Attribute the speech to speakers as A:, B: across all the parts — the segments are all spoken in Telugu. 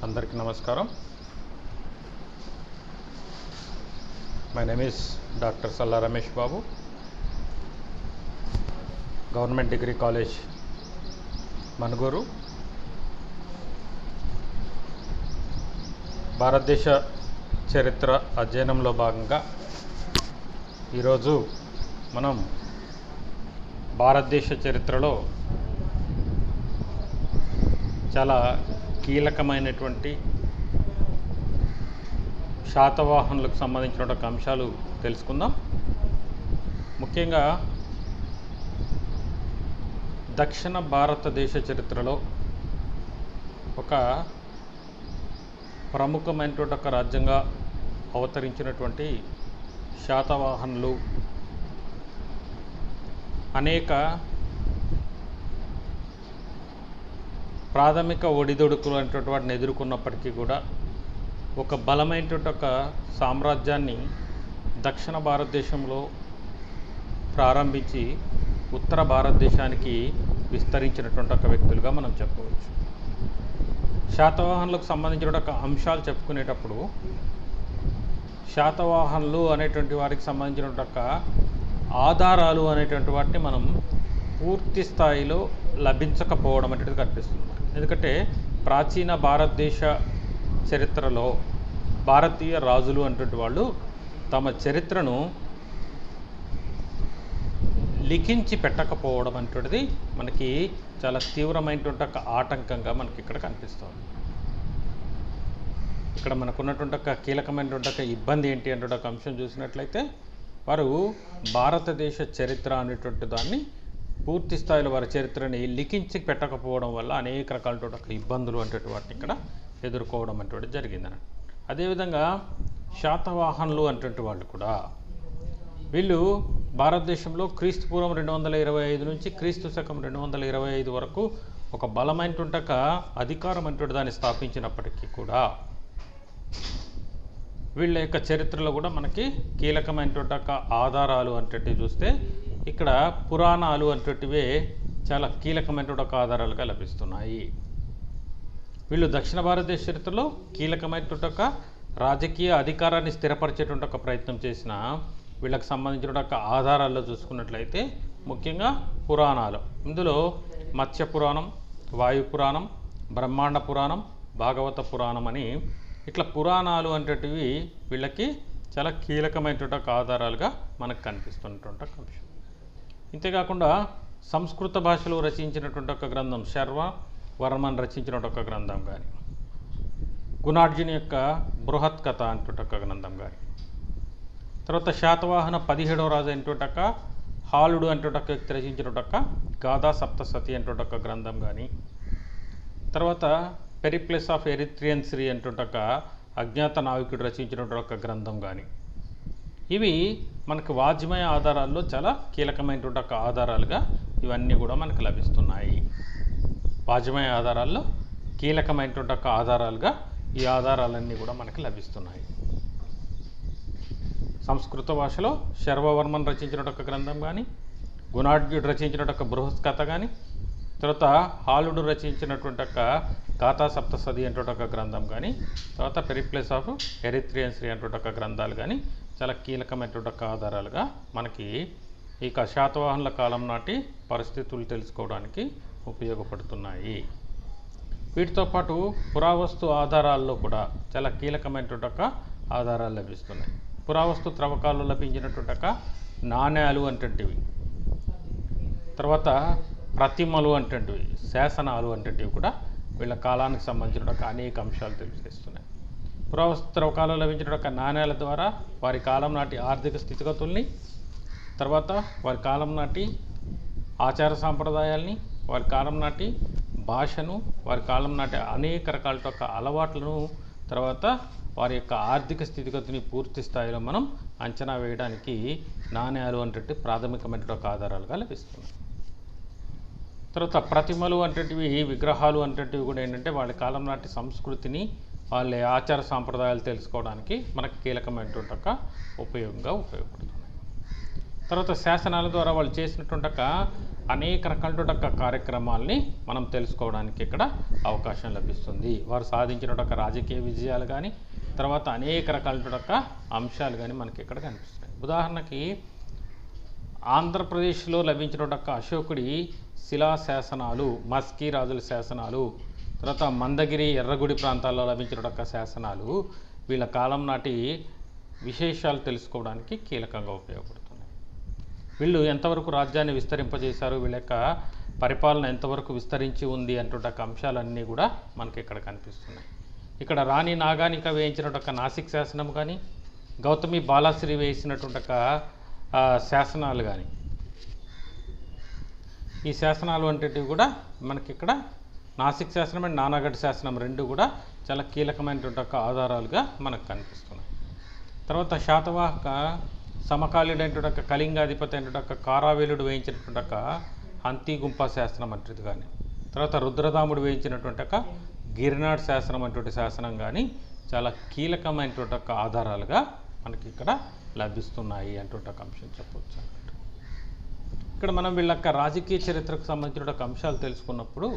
A: అందరికీ నమస్కారం. My name is doctor Salla Ramesh Babu, government degree college Manuguru. భారతదేశ చరిత్ర అధ్యయనంలో భాగంగా ఈరోజు మనం భారతదేశ చరిత్రలో చాలా కీలకమైనటువంటి శాతవాహనులకు సంబంధించిన అంశాలు తెలుసుకుందాం. ముఖ్యంగా దక్షిణ భారతదేశ చరిత్రలో ఒక ప్రముఖమైనటువంటి ఒక రాజ్యంగా అవతరించినటువంటి శాతవాహనులు అనేక ప్రాథమిక ఒడిదొడుకులు అనేటువంటి వాటిని ఎదుర్కొన్నప్పటికీ కూడా ఒక బలమైనటువంటి ఒక సామ్రాజ్యాన్ని దక్షిణ భారతదేశంలో ప్రారంభించి ఉత్తర భారతదేశానికి విస్తరించినటువంటి ఒక వ్యక్తులుగా మనం చెప్పవచ్చు. శాతవాహనులకు సంబంధించిన ఒక అంశాలు చెప్పుకునేటప్పుడు శాతవాహనులు అనేటువంటి వారికి సంబంధించిన ఒక ఆధారాలు అనేటువంటి వాటిని మనం పూర్తి స్థాయిలో లభించకపోవడం అనేది కనిపిస్తుంది. ఎందుకంటే ప్రాచీన భారతదేశ చరిత్రలో భారతీయ రాజులు అనేటువంటి వాళ్ళు తమ చరిత్రను లిఖించి పెట్టకపోవడం అనేటువంటిది మనకి చాలా తీవ్రమైనటువంటి ఒక ఆటంకంగా మనకి ఇక్కడ కనిపిస్తుంది. ఇక్కడ మనకున్నటువంటి ఒక కీలకమైనటువంటి ఒక ఇబ్బంది ఏంటి అనేటువంటి ఒక అంశం చూసినట్లయితే వారు భారతదేశ చరిత్ర అనేటువంటి దాన్ని పూర్తి స్థాయిలో వారి చరిత్రని లిఖించి పెట్టకపోవడం వల్ల అనేక రకాలైన ఇబ్బందులు అనేటువంటి వాటిని ఇక్కడ ఎదుర్కోవడం అనేటువంటి జరిగిందని. అదేవిధంగా శాతవాహనులు అనేటువంటి వాళ్ళు కూడా వీళ్ళు భారతదేశంలో క్రీస్తు పూర్వం 225 నుంచి క్రీస్తు శకం 225 వరకు ఒక బలమైనటువంటి అధికారం అనేటువంటి దాన్ని స్థాపించినప్పటికీ కూడా వీళ్ళ యొక్క చరిత్రలో కూడా మనకి కీలకమైనటువంటి ఆధారాలు అంటే చూస్తే ఇక్కడ పురాణాలు అనేటువంటివే చాలా కీలకమైనటువంటి ఒక ఆధారాలుగా లభిస్తున్నాయి. వీళ్ళు దక్షిణ భారతదేశ చరిత్రలో కీలకమైనటువంటి ఒక రాజకీయ అధికారాన్ని స్థిరపరిచేటువంటి ఒక ప్రయత్నం చేసిన వీళ్ళకి సంబంధించిన ఒక ఆధారాల్లో చూసుకున్నట్లయితే ముఖ్యంగా పురాణాలు, ఇందులో మత్స్య పురాణం, వాయు పురాణం, బ్రహ్మాండ పురాణం, భాగవత పురాణం అని ఇట్లా పురాణాలు అనేటివి వీళ్ళకి చాలా కీలకమైనటువంటి ఒక ఆధారాలుగా మనకు కనిపిస్తున్నటువంటి ఒక అంశం. ఇంతేకాకుండా సంస్కృత భాషలో రచించినటువంటి ఒక గ్రంథం శర్వవర్మన్ రచించినటువంటి ఒక గ్రంథం కానీ, గుణార్జుని యొక్క బృహత్ కథ అనేటువంటి ఒక గ్రంథం కానీ, తర్వాత శాతవాహన 17వ రాజు అయినటువంటి ఒక హాలుడు అనేటువంటి ఒక వ్యక్తి రచించినటువంటి ఒక గాథా సప్తసతి అనేటువంటి ఒక గ్రంథం కానీ, తర్వాత పెరిప్లస్ ఆఫ్ ఎరిత్రియన్ శ్రీ అనేటువంటి ఒక అజ్ఞాత నావికుడు రచించినటువంటి ఒక గ్రంథం కానీ, ఇవి మనకు వాజ్మయ ఆధారాల్లో చాలా కీలకమైనటువంటి ఒక ఆధారాలుగా ఇవన్నీ కూడా మనకు లభిస్తున్నాయి. వాజ్మయ ఆధారాల్లో కీలకమైనటువంటి ఒక ఆధారాలుగా ఈ ఆధారాలన్నీ కూడా మనకు లభిస్తున్నాయి. సంస్కృత భాషలో శర్వవర్మన్ రచించిన ఒక గ్రంథం కానీ, గుణాఢ్యుడు రచించిన ఒక బృహత్ కథ కానీ, తర్వాత హాలుడు రచించినటువంటి ఒక గాథా సప్తసతి అనేటువంటి ఒక గ్రంథం కానీ, తర్వాత పెరిప్లస్ ఆఫ్ ఎరిత్రియన్ శ్రీ అనేటువంటి ఒక గ్రంథాలు కానీ చాలా కీలకమైనటువంటి ఒక ఆధారాలుగా మనకి ఇక శాతవాహనుల కాలం నాటి పరిస్థితులు తెలుసుకోవడానికి ఉపయోగపడుతున్నాయి. వీటితో పాటు పురావస్తు ఆధారాల్లో కూడా చాలా కీలకమైనటువంటి ఒక ఆధారాలు లభిస్తున్నాయి. పురావస్తు త్రవ్వకాల్లో లభించినటువంటి ఒక నాణ్యాలు అంటేవి, తర్వాత ప్రతిమలు అంటేవి, శాసనాలు అంటేవి కూడా వీళ్ళ కాలానికి సంబంధించిన ఒక అనేక అంశాలు తెలియజేస్తున్నాయి. పురావస్తు త్రవ్వకాల్లో లభించిన ఒక నాణ్యాల ద్వారా వారి కాలం నాటి ఆర్థిక స్థితిగతుల్ని, తర్వాత వారి కాలం నాటి ఆచార సాంప్రదాయాల్ని, వారి కాలం నాటి భాషను, వారి కాలం నాటి అనేక రకాల యొక్క అలవాట్లను, తర్వాత వారి యొక్క ఆర్థిక స్థితిగతిని పూర్తి స్థాయిలో మనం అంచనా వేయడానికి నాణ్యాలు అంటే ప్రాథమికమైన ఒక ఆధారాలుగా లభిస్తున్నాయి. తర్వాత ప్రతిమలు అంటేటివి, విగ్రహాలు అంటేటివి కూడా ఏంటంటే వాళ్ళ కాలం నాటి సంస్కృతిని, వాళ్ళ ఆచార సాంప్రదాయాలు తెలుసుకోవడానికి మనకు కీలకమైనటువంటి ఒక ఉపయోగపడుతున్నాయి. తర్వాత శాసనాల ద్వారా వాళ్ళు చేసినటువంటి ఒక అనేక రకాల కార్యక్రమాల్ని మనం తెలుసుకోవడానికి ఇక్కడ అవకాశం లభిస్తుంది. వారు సాధించిన రాజకీయ విజయాలు కానీ తర్వాత అనేక రకాల అంశాలు కానీ మనకి ఇక్కడ కనిపిస్తాయి. ఉదాహరణకి ఆంధ్రప్రదేశ్లో లభించిన అశోకుడి శిలా శాసనాలు, మస్కీ రాజుల శాసనాలు, తర్వాత మందగిరి ఎర్రగుడి ప్రాంతాల్లో లభించిన శాసనాలు వీళ్ళ కాలం నాటి విశేషాలు తెలుసుకోవడానికి కీలకంగా ఉపయోగపడుతున్నాయి. వీళ్ళు ఎంతవరకు రాజ్యాన్ని విస్తరింపజేశారు, వీళ్ళ యొక్క పరిపాలన ఎంతవరకు విస్తరించి ఉంది అంటున్న అంశాలన్నీ కూడా మనకి ఇక్కడ కనిపిస్తున్నాయి. ఇక్కడ రాణి నాగానిక వేయించినటువంటి నాసిక్ శాసనం కానీ, గౌతమి బాలాశ్రీ వేసినటువంటి శాసనాలు కానీ, ఈ శాసనాలు అంటే కూడా మనకి ఇక్కడ నాసిక్ శాసనం అండ్ నానాగఢ్ శాసనం రెండు కూడా చాలా కీలకమైనటువంటి ఆధారాలుగా మనకు కనిపిస్తున్నాయి. తర్వాత శాతవాహక సమకాలీనటువంటి కళింగాధిపతి అయినటువంటి కారావేలుడు వేయించినటువంటి హంతిగుంప శాసనం అంటది కానీ, తర్వాత రుద్రదాముడు వేయించినటువంటి గిరినాడ్ శాసనం అటువంటి శాసనం కానీ చాలా కీలకమైనటువంటి ఆధారాలుగా మనకి ఇక్కడ లభిస్తున్నాయి అంటుంటే అంశం చెప్పవచ్చు. ఇక్కడ మనం వీళ్ళ రాజకీయ చరిత్రకు సంబంధించిన అంశాలు తెలుసుకున్నప్పుడు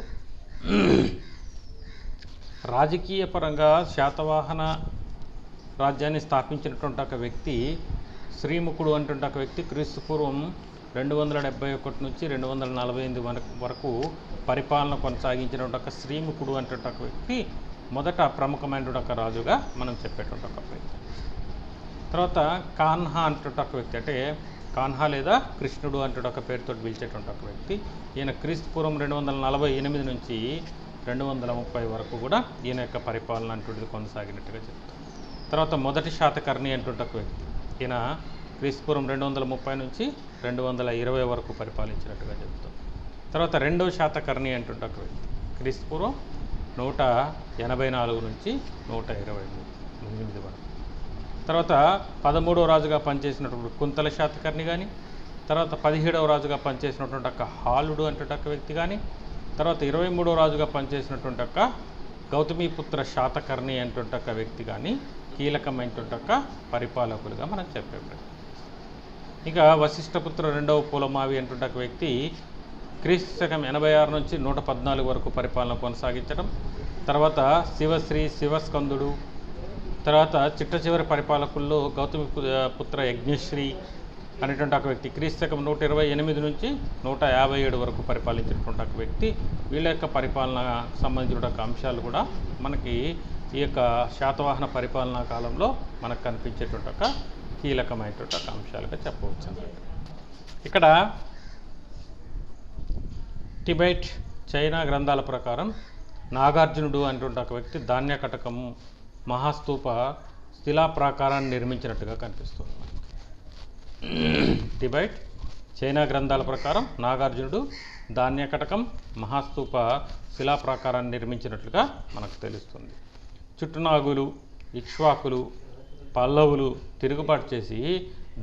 A: రాజకీయ పరంగా శాతవాహన రాజ్యాన్ని స్థాపించినటువంటి ఒక వ్యక్తి శ్రీముఖుడు అంటుంటే ఒక వ్యక్తి క్రీస్తు పూర్వం 271 నుంచి 248 వరకు పరిపాలన కొనసాగించినటువంటి ఒక శ్రీముఖుడు అంటుంటే ఒక వ్యక్తి మొదట ప్రముఖమైనటువంటి ఒక రాజుగా మనం చెప్పేటువంటి ఒక వ్యక్తి. తర్వాత కాన్హా అంటుంటే ఒక వ్యక్తి, అంటే కాన్హా లేదా కృష్ణుడు అంటుంటే ఒక పేరుతో పిలిచేటువంటి ఒక వ్యక్తి. ఈయన క్రీస్తు పూర్వం 248 నుంచి 230 వరకు కూడా ఈయన యొక్క పరిపాలన అంటుంటిది కొనసాగినట్టుగా చెప్తాం. తర్వాత మొదటి శాతకర్ణి అంటుంటే ఒక వ్యక్తి, ఈయన క్రీస్తుపూర్వం 230 నుంచి 220 వరకు పరిపాలించినట్టుగా చెప్తాం. తర్వాత రెండవ శాతకర్ణి అంటుంటే ఒక వ్యక్తి క్రీస్తుపూర్వం 184 నుంచి 128 వరకు. తర్వాత 13వ రాజుగా పనిచేసినటువంటి కుంతల శాతకర్ణి కానీ, తర్వాత 17వ రాజుగా పనిచేసినటువంటి ఒక హాలుడు అంటుంటే ఒక వ్యక్తి కానీ, తర్వాత 23వ రాజుగా పనిచేసినటువంటి ఒక గౌతమిపుత్ర శాతకర్ణి అంటుంటే ఒక వ్యక్తి కానీ కీలకమైనటువంటి ఒక పరిపాలకులుగా మనం చెప్పేవాడు. ఇక వశిష్ఠపుత్ర రెండవ పులమావి అంటుంటే ఒక వ్యక్తి క్రీస్తు శకం 86 నుంచి 114 వరకు పరిపాలన కొనసాగించడం. తర్వాత శివశ్రీ, శివస్కందుడు, తర్వాత చిట్ట చివరి పరిపాలకుల్లో గౌతమి పుత్ర యజ్ఞశ్రీ అనేటువంటి ఒక వ్యక్తి క్రీస్తు శకం 128 నుంచి 157 వరకు పరిపాలించినటువంటి ఒక వ్యక్తి. వీళ్ళ యొక్క పరిపాలన సంబంధించిన అంశాలు కూడా మనకి ఈ యొక్క శాతవాహన పరిపాలనా కాలంలో మనకు కనిపించేటువంటి ఒక కీలకమైనటువంటి ఒక అంశాలుగా చెప్పవచ్చు అన్నమాట. ఇక్కడ టిబెట్, చైనా గ్రంథాల ప్రకారం నాగార్జునుడు అనేటువంటి ఒక వ్యక్తి ధాన్య కటకము, మహాస్తూప, శిలా ప్రాకారాన్ని నిర్మించినట్టుగా కనిపిస్తుంది. టిబెట్, చైనా గ్రంథాల ప్రకారం నాగార్జునుడు ధాన్య కటకం, మహాస్తూప, శిలా ప్రాకారాన్ని నిర్మించినట్లుగా మనకు తెలుస్తుంది. చుట్టునాగులు, ఇక్ష్వాకులు, పల్లవులు తిరుగుబాటు చేసి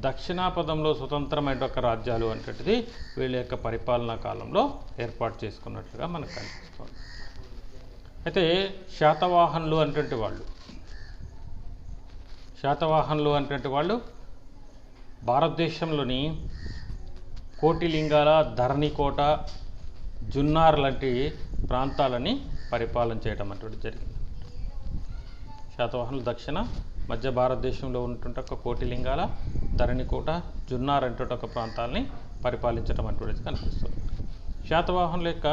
A: దక్షిణాపథంలో స్వతంత్రమైన ఒక రాజ్యాలు అంటేది వీళ్ళ యొక్క పరిపాలనా కాలంలో ఏర్పాటు చేసుకున్నట్లుగా మనకు కనిపిస్తుంది. అయితే శాతవాహనులు అంటే వాళ్ళు భారతదేశంలోని కోటిలింగాల, ధరణికోట, జున్నార్ లాంటి ప్రాంతాలని పరిపాలన చేయడం అటువంటి జరిగింది. శాతవాహనులు దక్షిణ మధ్య భారతదేశంలో ఉన్నటువంటి ఒక కోటిలింగాల, ధరణికోట, జున్నార్ అంటే ఒక ప్రాంతాలని పరిపాలించడం అటువంటిది కనిపిస్తుంది. శాతవాహనుల యొక్క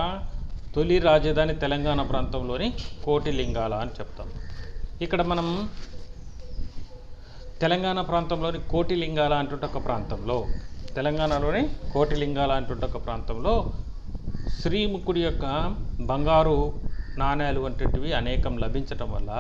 A: తొలి రాజధాని తెలంగాణ ప్రాంతంలోని కోటిలింగాల అని చెప్తాం. ఇక్కడ మనం తెలంగాణ ప్రాంతంలోని కోటిలింగాల అంటుంటే ఒక ప్రాంతంలో, తెలంగాణలోని కోటిలింగాల అంటుంటే ఒక ప్రాంతంలో శ్రీముఖుడి యొక్క బంగారు నాణ్యాలు వంటివి అనేకం లభించటం వల్ల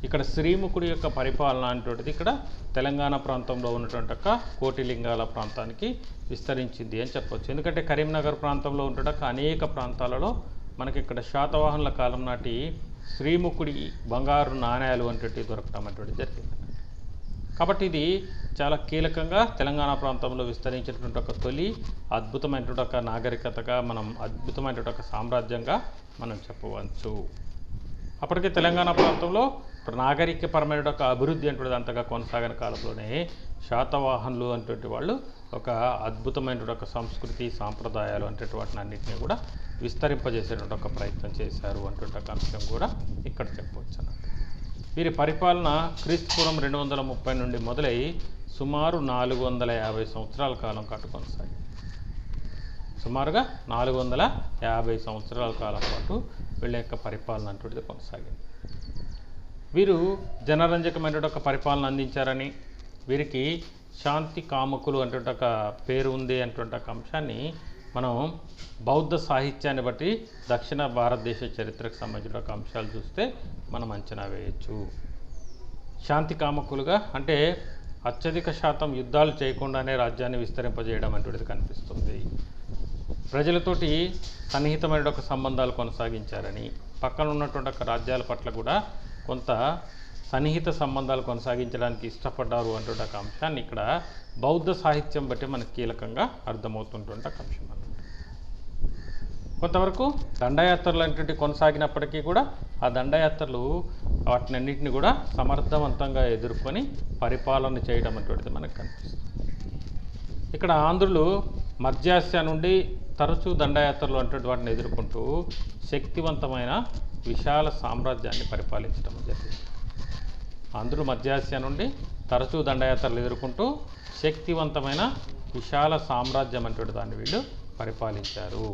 A: ఇక్కడ శ్రీముఖుడి యొక్క పరిపాలన అంటుంటిది ఇక్కడ తెలంగాణ ప్రాంతంలో ఉన్నటువంటి ఒక కోటిలింగాల ప్రాంతానికి విస్తరించింది అని చెప్పవచ్చు. ఎందుకంటే కరీంనగర్ ప్రాంతంలో ఉన్నటువంటి అనేక ప్రాంతాలలో మనకి ఇక్కడ శాతవాహనుల కాలం నాటి శ్రీముఖుడి బంగారు నాణ్యాలు వంటివి దొరకటం అటువంటి జరిగింది. కాబట్టి ఇది చాలా కీలకంగా తెలంగాణ ప్రాంతంలో విస్తరించినటువంటి ఒక తొలి అద్భుతమైనటువంటి ఒక నాగరికతగా, మనం అద్భుతమైనటువంటి ఒక సామ్రాజ్యంగా మనం చెప్పవచ్చు. అప్పటికే తెలంగాణ ప్రాంతంలో నాగరికపరమైన ఒక అభివృద్ధి అంటే అంతగా కొనసాగిన కాలంలోనే శాతవాహనులు అనేటువంటి వాళ్ళు ఒక అద్భుతమైనటువంటి ఒక సంస్కృతి సాంప్రదాయాలు అంటే వాటిని అన్నింటినీ కూడా విస్తరింపజేసేటువంటి ఒక ప్రయత్నం చేశారు అటువంటి ఒక అంశం కూడా ఇక్కడ చెప్పవచ్చు అన్నట్టు. వీరి పరిపాలన క్రీస్తుపూర్వం 230 నుండి మొదలై సుమారు 450 సంవత్సరాల కాలం పాటు కొనసాగింది. సుమారుగా 450 సంవత్సరాల కాలం పాటు వీళ్ళ యొక్క పరిపాలన అటువంటిది కొనసాగింది. వీరు జనరంజకమైన ఒక పరిపాలన అందించారని, వీరికి శాంతి కాముకులు అటువంటి ఒక పేరు ఉంది అటువంటి ఒక అంశాన్ని మనం బౌద్ధ సాహిత్యాన్ని బట్టి దక్షిణ భారతదేశ చరిత్రకు సంబంధించిన ఒక అంశాలు చూస్తే మనం అంచనా వేయచ్చు. శాంతి కాముకులుగా అంటే అత్యధిక శాతం యుద్ధాలు చేయకుండానే రాజ్యాన్ని విస్తరింపజేయడం అటువంటిది కనిపిస్తుంది. ప్రజలతోటి సన్నిహితమైన ఒక సంబంధాలు కొనసాగించారని, పక్కన ఉన్నటువంటి ఒక రాజ్యాల పట్ల కూడా కొంత సన్నిహిత సంబంధాలు కొనసాగించడానికి ఇష్టపడ్డారు అటువంటి ఒక అంశాన్ని ఇక్కడ బౌద్ధ సాహిత్యం బట్టి మనకు కీలకంగా అర్థమవుతుంటువంటి ఒక అంశం అన్నమాట. కొంతవరకు దండయాత్రలు అనేటువంటి కొనసాగినప్పటికీ కూడా ఆ దండయాత్రలు వాటిని అన్నింటినీ కూడా సమర్థవంతంగా ఎదుర్కొని పరిపాలన చేయడం అటువంటిది మనకు కనిపిస్తుంది. ఇక్కడ ఆంధ్రులు మధ్యాసియా నుండి తరచూ దండయాత్రలు అటువంటి వాటిని ఎదుర్కొంటూ శక్తివంతమైన విశాల సామ్రాజ్యాన్ని పరిపాలించడం జరిగింది. ఆంధ్రులు మధ్యాసియా నుండి తరచూ దండయాత్రలు ఎదుర్కొంటూ శక్తివంతమైన విశాల సామ్రాజ్యం అటువంటి దాన్ని వీళ్ళు పరిపాలించారు.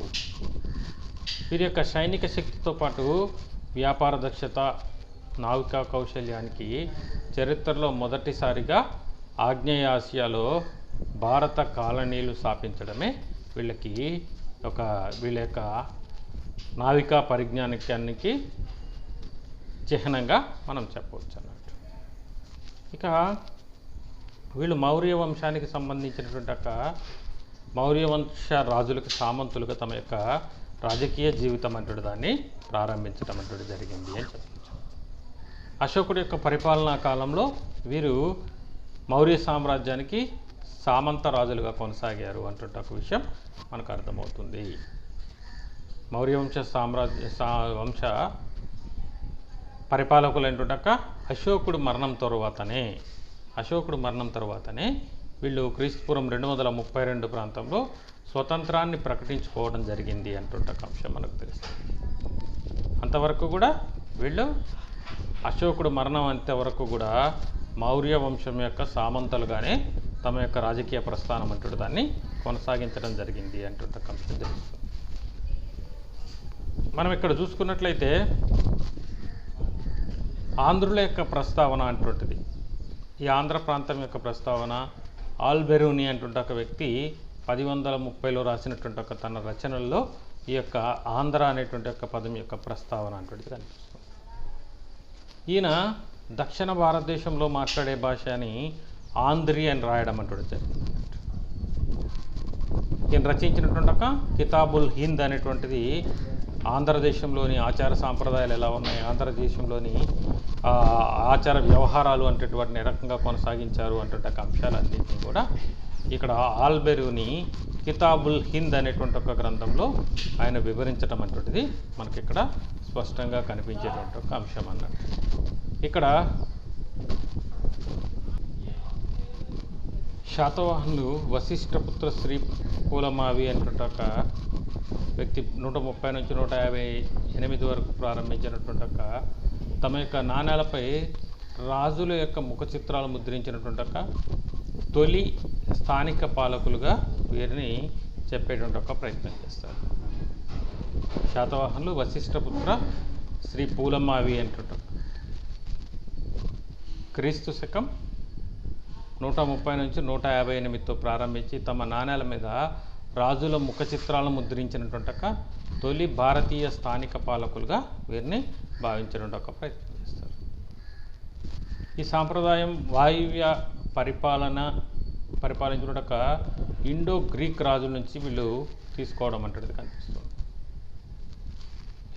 A: వీరి యొక్క సైనిక శక్తితో పాటు వ్యాపార దక్షత, నావికా కౌశల్యానికి చరిత్రలో మొదటిసారిగా ఆగ్నేయ ఆసియాలో భారత కాలనీలు స్థాపించడమే వీళ్ళ యొక్క నావికా పరిజ్ఞానానికి చిహ్నంగా మనం చెప్పవచ్చు అన్నట్టు. ఇక వీళ్ళు మౌర్య వంశానికి సంబంధించినటువంటి ఒక మౌర్య వంశ రాజులకు సామంతులుగా తమ యొక్క రాజకీయ జీవితం అంటూ దాన్ని ప్రారంభించడం అంటూ జరిగింది అని చెప్పవచ్చు. అశోకుడి యొక్క పరిపాలనా కాలంలో వీరు మౌర్య సామ్రాజ్యానికి సామంత రాజులుగా కొనసాగారు అంటుంటే ఒక విషయం మనకు అర్థమవుతుంది. మౌర్య వంశ పరిపాలకులైనటువంటి అశోకుడు మరణం తర్వాతనే వీళ్ళు క్రీస్తుపూర్వం 232 ప్రాంతంలో స్వతంత్రాన్ని ప్రకటించుకోవడం జరిగింది అంటుంటే ఒక అంశం మనకు తెలుస్తుంది. అంతవరకు కూడా వీళ్ళు అశోకుడు మరణం అంతవరకు కూడా మౌర్య వంశం యొక్క సామంతలుగానే తమ యొక్క రాజకీయ ప్రస్థానం అంటూ దాన్ని కొనసాగించడం జరిగింది అంటుంటే ఒక అంశం జరుగుతుంది. మనం ఇక్కడ చూసుకున్నట్లయితే ఆంధ్రుల యొక్క ప్రస్తావన అంటుంటుంది. ఈ ఆంధ్ర ప్రాంతం యొక్క ప్రస్తావన ఆల్బెరూని అంటుంటే ఒక వ్యక్తి 1030లో రాసినటువంటి ఒక తన రచనల్లో ఈ యొక్క ఆంధ్ర అనేటువంటి ఒక పదం యొక్క ప్రస్తావన అటువంటిది కనిపిస్తుంది. ఈయన దక్షిణ భారతదేశంలో మాట్లాడే భాష అని ఆంధ్రి అని రాయడం అంటుంది జరిగింది. ఈయన రచించినటువంటి ఒక కితాబుల్ హింద్ అనేటువంటిది ఆంధ్రదేశంలోని ఆచార సాంప్రదాయాలు ఎలా ఉన్నాయి, ఆంధ్రదేశంలోని ఆచార వ్యవహారాలు అంటే వాటిని ఏ రకంగా కొనసాగించారు అంటే అంశాలన్నింటినీ కూడా ఇక్కడ ఆల్బెరూని కితాబుల్ హింద్ అనేటువంటి ఒక గ్రంథంలో ఆయన వివరించడం అటువంటిది మనకి ఇక్కడ స్పష్టంగా కనిపించేటువంటి ఒక అంశం అన్నట్టు. ఇక్కడ శాతవాహనులు వశిష్ఠపుత్ర శ్రీ పూలమావి అనేటువంటి ఒక వ్యక్తి 130 నుంచి 158 వరకు ప్రారంభించినటువంటి ఒక తమ యొక్క నాణ్యాలపై రాజుల యొక్క ముఖ చిత్రాలు ముద్రించినటువంటి ఒక తొలి స్థానిక పాలకులుగా వీరిని చెప్పేటువంటి ఒక ప్రయత్నం చేస్తారు. శాతవాహనులు వశిష్ఠపుత్ర శ్రీ పూలమావి అంటుంటారు. క్రీస్తు శకం 130 నుంచి 158తో ప్రారంభించి తమ నాణ్యాల మీద రాజుల ముఖ చిత్రాలను ముద్రించినటువంటి ఒక తొలి భారతీయ స్థానిక పాలకులుగా వీరిని భావించినటువంటి ఒక ప్రయత్నం చేస్తారు. ఈ సాంప్రదాయం వాయువ్య పరిపాలించిన ఒక ఇండో గ్రీక్ రాజుల నుంచి వీళ్ళు తీసుకోవడం అంటది కనిపిస్తుంది.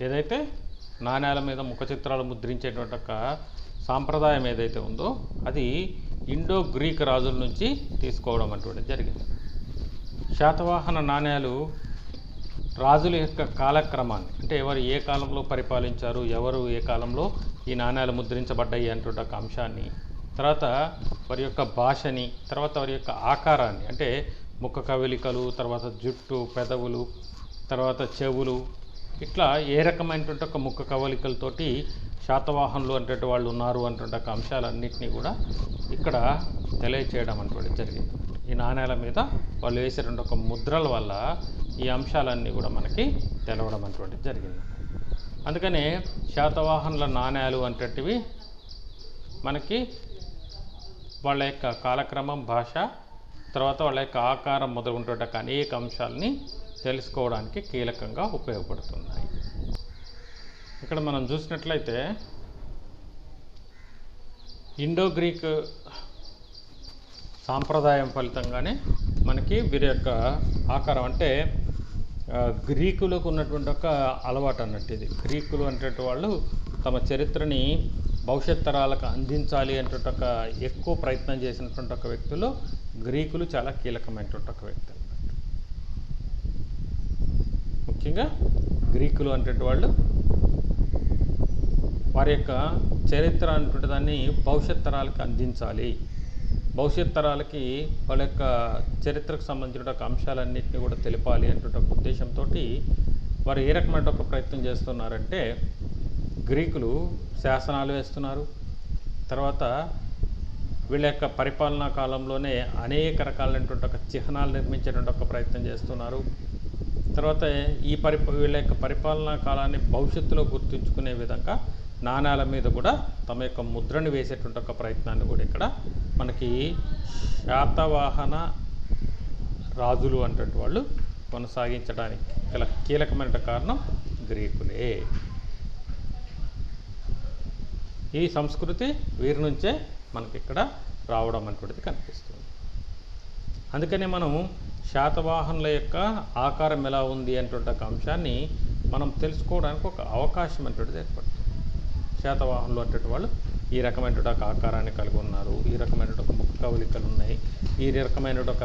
A: ఏదైతే నాణ్యాల మీద ముఖ చిత్రాలు ముద్రించేటువంటి ఒక సాంప్రదాయం ఏదైతే ఉందో అది ఇండో గ్రీక్ రాజుల నుంచి తీసుకోవడం అటువంటిది జరిగింది. శాతవాహన నాణ్యాలు రాజుల యొక్క కాలక్రమాన్ని, అంటే ఎవరు ఏ కాలంలో పరిపాలించారు, ఎవరు ఏ కాలంలో ఈ నాణ్యాలు ముద్రించబడ్డాయి అంటున్న ఒక అంశాన్ని, తర్వాత వారి యొక్క భాషని, తర్వాత వారి యొక్క ఆకారాన్ని, అంటే ముఖ కవలికలు, తర్వాత జుట్టు, పెదవులు, తర్వాత చెవులు, ఇట్లా ఏ రకమైనటువంటి ఒక ముఖ కవలికలతోటి శాతవాహనులు అంటే వాళ్ళు ఉన్నారు అంటుంటే ఒక అంశాలన్నింటినీ కూడా ఇక్కడ తెలియచేయడం అటువంటి జరిగింది. ఈ నాణ్యాల మీద వాళ్ళు వేసేటువంటి ఒక ముద్రల వల్ల ఈ అంశాలన్నీ కూడా మనకి తెలవడం అటువంటిది జరిగింది. అందుకనే శాతవాహనుల నాణ్యాలు అంటేటివి మనకి వాళ్ళ యొక్క కాలక్రమం, భాష, తర్వాత వాళ్ళ యొక్క ఆకారం మొదలుగుంటే అనేక అంశాలని తెలుసుకోవడానికి కీలకంగా ఉపయోగపడుతున్నాయి. ఇక్కడ మనం చూసినట్లయితే ఇండో గ్రీక్ సాంప్రదాయం ఫలితంగానే మనకి వీరి యొక్క ఆకారం, అంటే గ్రీకులకు ఉన్నటువంటి ఒక అలవాటు అన్నట్టు ఇది. గ్రీకులు అంటే వాళ్ళు తమ చరిత్రని భవిష్యత్ తరాలకు అందించాలి అంటే ఒక ఎక్కువ ప్రయత్నం చేసినటువంటి ఒక వ్యక్తులు గ్రీకులు చాలా కీలకమైనటువంటి ఒక వ్యక్తులు. ముఖ్యంగా గ్రీకులు అంటే వాళ్ళు వారి యొక్క చరిత్ర అంటే దాన్ని భవిష్యత్ తరాలకు అందించాలి, భవిష్యత్ తరాలకి వాళ్ళ యొక్క చరిత్రకు సంబంధించిన ఒక అంశాలన్నింటినీ కూడా తెలిపాలి అంటే ఒక ఉద్దేశంతో వారు ఏ రకమైన ఒక ప్రయత్నం చేస్తున్నారంటే, గ్రీకులు శాసనాలు వేస్తున్నారు, తర్వాత వీళ్ళ యొక్క పరిపాలనా కాలంలోనే అనేక రకాలైనటువంటి ఒక చిహ్నాలు నిర్మించేటువంటి ఒక ప్రయత్నం చేస్తున్నారు. తర్వాత ఈ వీళ్ళ యొక్క పరిపాలనా కాలాన్ని భవిష్యత్తులో గుర్తుంచుకునే విధంగా నాణ్యాల మీద కూడా తమ యొక్క ముద్రను వేసేటువంటి ఒక ప్రయత్నాన్ని కూడా ఇక్కడ మనకి శాతవాహన రాజులు అంటే వాళ్ళు కొనసాగించడానికి గల కీలకమైన కారణం గ్రీకులే. ఈ సంస్కృతి వీరి నుంచే మనకి ఇక్కడ రావడం అటువంటిది కనిపిస్తుంది. అందుకనే మనం శాతవాహనుల యొక్క ఆకారం ఎలా ఉంది అటువంటి ఒక అంశాన్ని మనం తెలుసుకోవడానికి ఒక అవకాశం అటువంటిది ఏర్పడుతుంది. శాతవాహనులు అంటే వాళ్ళు ఈ రకమైన ఒక ఆకారాన్ని కలిగి ఉన్నారు, ఈ రకమైన ఒక ముఖ కవలికలు ఉన్నాయి, ఈ రకమైన ఒక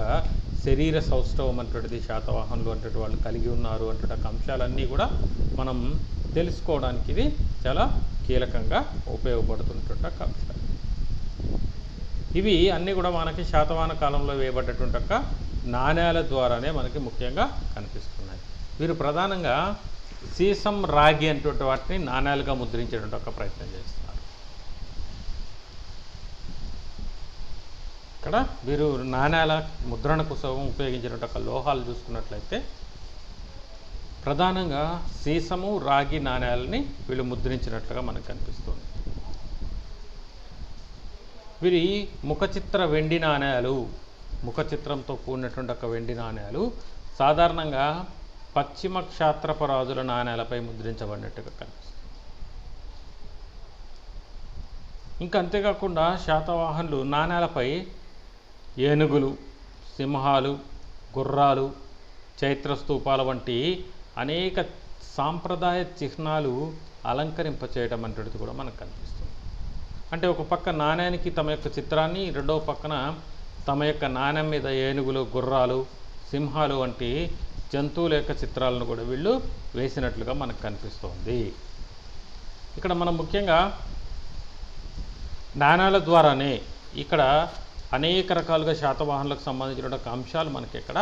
A: శరీర సౌష్ఠవం అటువంటిది శాతవాహనులు అంటే వాళ్ళు కలిగి ఉన్నారు అంటే ఒక అంశాలన్నీ కూడా మనం తెలుసుకోవడానికి ఇది చాలా కీలకంగా ఉపయోగపడుతున్నటువంటి ఒక అంశాలు. ఇవి అన్నీ కూడా మనకి శాతవాహన కాలంలో వేయబడ్డటువంటి ఒక నాణ్యాల ద్వారానే మనకి ముఖ్యంగా కనిపిస్తున్నాయి. వీరు ప్రధానంగా సీసం, రాగి అటువంటి వాటిని నాణ్యాలుగా ముద్రించేటువంటి ఒక ప్రయత్నం చేస్తున్నారు. ఇక్కడ వీరు నాణ్యాల ముద్రణ కోసం ఉపయోగించినటువంటి ఒక లోహాలు చూసుకున్నట్లయితే ప్రధానంగా సీసము, రాగి నాణ్యాలని వీళ్ళు ముద్రించినట్లుగా మనకు కనిపిస్తుంది. వీరి ముఖచిత్ర వెండి నాణ్యాలు, ముఖ చిత్రంతో కూడినటువంటి ఒక వెండి నాణ్యాలు సాధారణంగా పశ్చిమ క్షాత్రప రాజుల నాణ్యాలపై ముద్రించబడినట్టుగా కనిపిస్తుంది. ఇంకా అంతేకాకుండా శాతవాహనులు నాణ్యాలపై ఏనుగులు, సింహాలు, గుర్రాలు, చైత్ర స్తూపాల వంటి అనేక సాంప్రదాయ చిహ్నాలు అలంకరింపచేయడం అనేటిది కూడా మనకు కనిపిస్తుంది. అంటే ఒక పక్క నాణ్యానికి తమ యొక్క చిత్రాన్ని, రెండవ పక్కన తమ యొక్క నాణ్యం మీద ఏనుగులు, గుర్రాలు, సింహాలు వంటి జంతువుల యొక్క చిత్రాలను కూడా వీళ్ళు వేసినట్లుగా మనకు కనిపిస్తోంది. ఇక్కడ మనం ముఖ్యంగా నాణ్యాల ద్వారానే ఇక్కడ అనేక రకాలుగా శాతవాహనులకు సంబంధించిన అంశాలు మనకి ఇక్కడ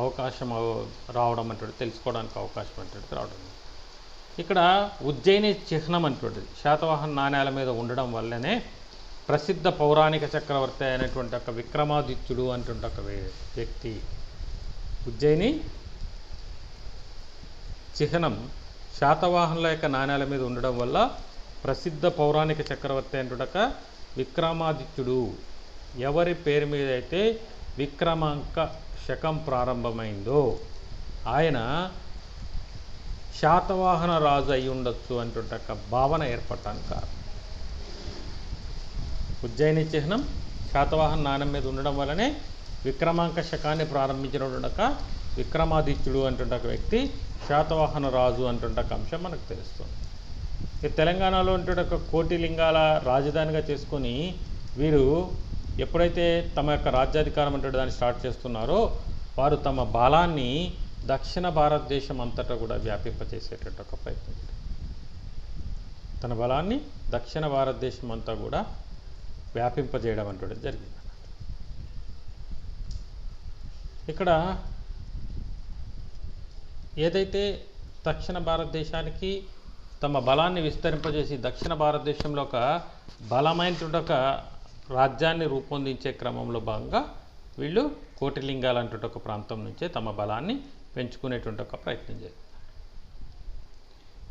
A: అవకాశం రావడం అంటే తెలుసుకోవడానికి అవకాశం అంటే రావడం. ఇక్కడ ఉజ్జయిని చిహ్నం అటువంటిది శాతవాహన నాణ్యాల మీద ఉండడం వల్లనే ప్రసిద్ధ పౌరాణిక చక్రవర్తి అయినటువంటి ఒక విక్రమాదిత్యుడు అంటుంటే ఒక వ్యక్తి ఉజ్జయిని చిహ్నం శాతవాహనుల యొక్క నాణ్యాల మీద ఉండడం వల్ల ప్రసిద్ధ పౌరాణిక చక్రవర్తి అయినటువంటి ఒక విక్రమాదిత్యుడు, ఎవరి పేరు మీద అయితే విక్రమాంక శకం ప్రారంభమైందో ఆయన శాతవాహన రాజు అయి ఉండొచ్చు అంటుంటే ఒక భావన ఏర్పడటానికి కారణం. ఉజ్జయిని చిహ్నం శాతవాహన నాణ్యం మీద ఉండడం వల్లనే విక్రమాంక శకాన్ని ప్రారంభించినటువంటి ఒక విక్రమాదిత్యుడు అంటుంటే ఒక వ్యక్తి శాతవాహన రాజు అంటుంటే ఒక అంశం మనకు తెలుస్తుంది. ఈ తెలంగాణలో ఉంటుండే ఒక కోటిలింగాల రాజధానిగా చేసుకొని వీరు ఎప్పుడైతే తమ యొక్క రాజ్యాధికారం అంటే దాన్ని స్టార్ట్ చేస్తున్నారో వారు తమ బలాన్ని దక్షిణ భారతదేశం అంతటా కూడా వ్యాపింపచేసేటటువంటి ఒక ప్రయత్నం. తన బలాన్ని దక్షిణ భారతదేశం అంతా కూడా వ్యాపింపజేయడం అంటూ జరిగింది. ఇక్కడ ఏదైతే దక్షిణ భారతదేశానికి తమ బలాన్ని విస్తరింపజేసి దక్షిణ భారతదేశంలో ఒక బలమైనటువంటి ఒక రాజ్యాన్ని రూపొందించే క్రమంలో భాగంగా వీళ్ళు కోటిలింగాలు అంటూ ఒక ప్రాంతం నుంచే తమ బలాన్ని పెంచుకునేటువంటి ఒక ప్రయత్నం చేస్తారు.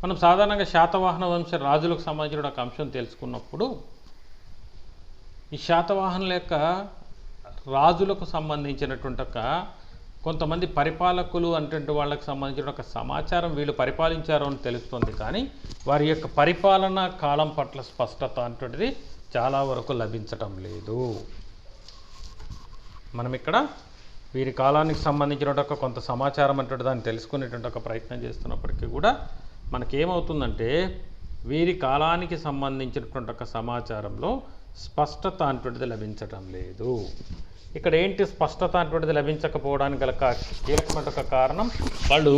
A: మనం సాధారణంగా శాతవాహన వంశ రాజులకు సంబంధించిన ఒక అంశం తెలుసుకున్నప్పుడు ఈ శాతవాహనుల యొక్క రాజులకు సంబంధించినటువంటి ఒక కొంతమంది పరిపాలకులు అంటే వాళ్ళకి సంబంధించిన ఒక సమాచారం వీళ్ళు పరిపాలించారు అని తెలుస్తుంది, కానీ వారి యొక్క పరిపాలనా కాలం పట్ల స్పష్టత అంటున్నది చాలా వరకు లభించటం లేదు. మనం ఇక్కడ వీరి కాలానికి సంబంధించిన ఒక కొంత సమాచారం అంటే దాన్ని తెలుసుకునేటువంటి ఒక ప్రయత్నం చేస్తున్నప్పటికీ కూడా మనకేమవుతుందంటే వీరి కాలానికి సంబంధించినటువంటి ఒక సమాచారంలో స్పష్టత అంటున్నది లభించటం లేదు. ఇక్కడ ఏంటి స్పష్టత అటువంటిది లభించకపోవడానికి గల కీలకమైన ఒక కారణం వాళ్ళు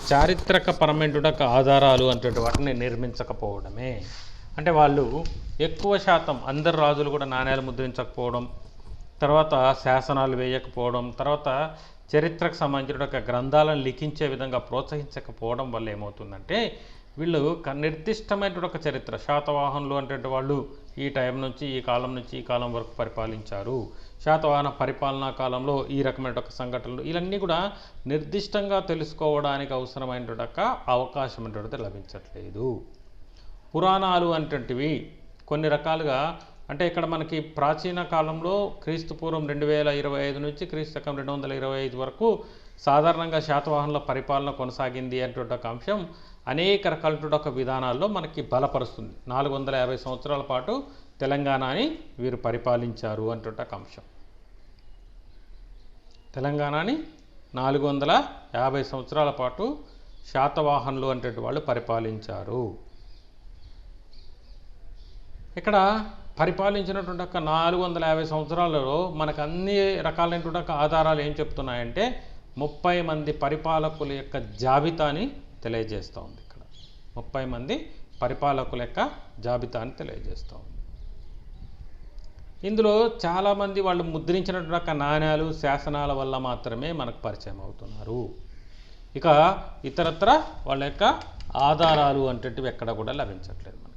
A: చారిత్రకపరమైన ఆధారాలు అంటే వాటిని నిర్మించకపోవడమే. అంటే వాళ్ళు ఎక్కువ శాతం అందరు రాజులు కూడా నాణ్యాలు ముద్రించకపోవడం, తర్వాత శాసనాలు వేయకపోవడం, తర్వాత చరిత్రకు సంబంధించిన ఒక గ్రంథాలను లిఖించే విధంగా ప్రోత్సహించకపోవడం వల్ల ఏమవుతుందంటే వీళ్ళు నిర్దిష్టమైనటువంటి ఒక చరిత్ర శాతవాహనులు అంటే వాళ్ళు ఈ టైం నుంచి ఈ కాలం నుంచి ఈ కాలం వరకు పరిపాలించారు, శాతవాహన పరిపాలనా కాలంలో ఈ రకమైన ఒక సంఘటనలు, ఇవన్నీ కూడా నిర్దిష్టంగా తెలుసుకోవడానికి అవసరమైనటువంటి ఒక అవకాశం అంటే లభించట్లేదు. పురాణాలు అంటేవి కొన్ని రకాలుగా అంటే ఇక్కడ మనకి ప్రాచీన కాలంలో క్రీస్తు పూర్వం 2025 నుంచి క్రీస్తు శకం 225 వరకు సాధారణంగా శాతవాహనుల పరిపాలన కొనసాగింది అనేటువంటి ఒక అంశం అనేక రకాలైన ఒక విధానాల్లో మనకి బలపరుస్తుంది. 450 సంవత్సరాల పాటు తెలంగాణని వీరు పరిపాలించారు అనేటువంటి ఒక అంశం. తెలంగాణని 450 సంవత్సరాల పాటు శాతవాహనులు అంటే వాళ్ళు పరిపాలించారు. ఇక్కడ పరిపాలించినటువంటి ఒక 450 సంవత్సరాలలో మనకు అన్ని రకాలైనటువంటి ఒక ఆధారాలు ఏం చెప్తున్నాయంటే 30 మంది పరిపాలకుల యొక్క జాబితాని తెలియజేస్తూ ఉంది. ఇక్కడ 30 మంది పరిపాలకుల యొక్క జాబితాని తెలియజేస్తూ ఉంది. ఇందులో చాలామంది వాళ్ళు ముద్రించినటువంటి నాణ్యాలు శాసనాల వల్ల మాత్రమే మనకు పరిచయం అవుతున్నారు. ఇక ఇతరత్ర వాళ్ళ యొక్క ఆధారాలు అంటేటివి ఎక్కడ కూడా లభించట్లేదు. మనకి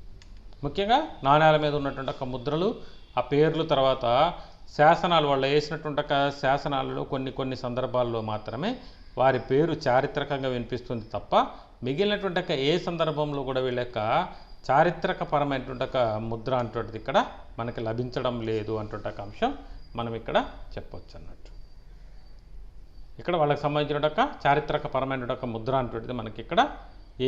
A: ముఖ్యంగా నాణ్యాల మీద ఉన్నటువంటి ఒక ముద్రలు, ఆ పేర్లు, తర్వాత శాసనాలు వాళ్ళు వేసినటువంటి ఒక శాసనాలలో కొన్ని సందర్భాల్లో మాత్రమే వారి పేరు చారిత్రకంగా వినిపిస్తుంది తప్ప మిగిలినటువంటి ఒక ఏ సందర్భంలో కూడా వీళ్ళ యొక్క చారిత్రకపరమైనటువంటి ఒక ముద్ర అంటుంటిది ఇక్కడ మనకి లభించడం లేదు అంటుంటే ఒక అంశం మనం ఇక్కడ చెప్పవచ్చు అన్నట్టు. ఇక్కడ వాళ్ళకి సంబంధించిన ఒక చారిత్రకపరమైన ఒక ముద్ర అంటుంటిది మనకి ఇక్కడ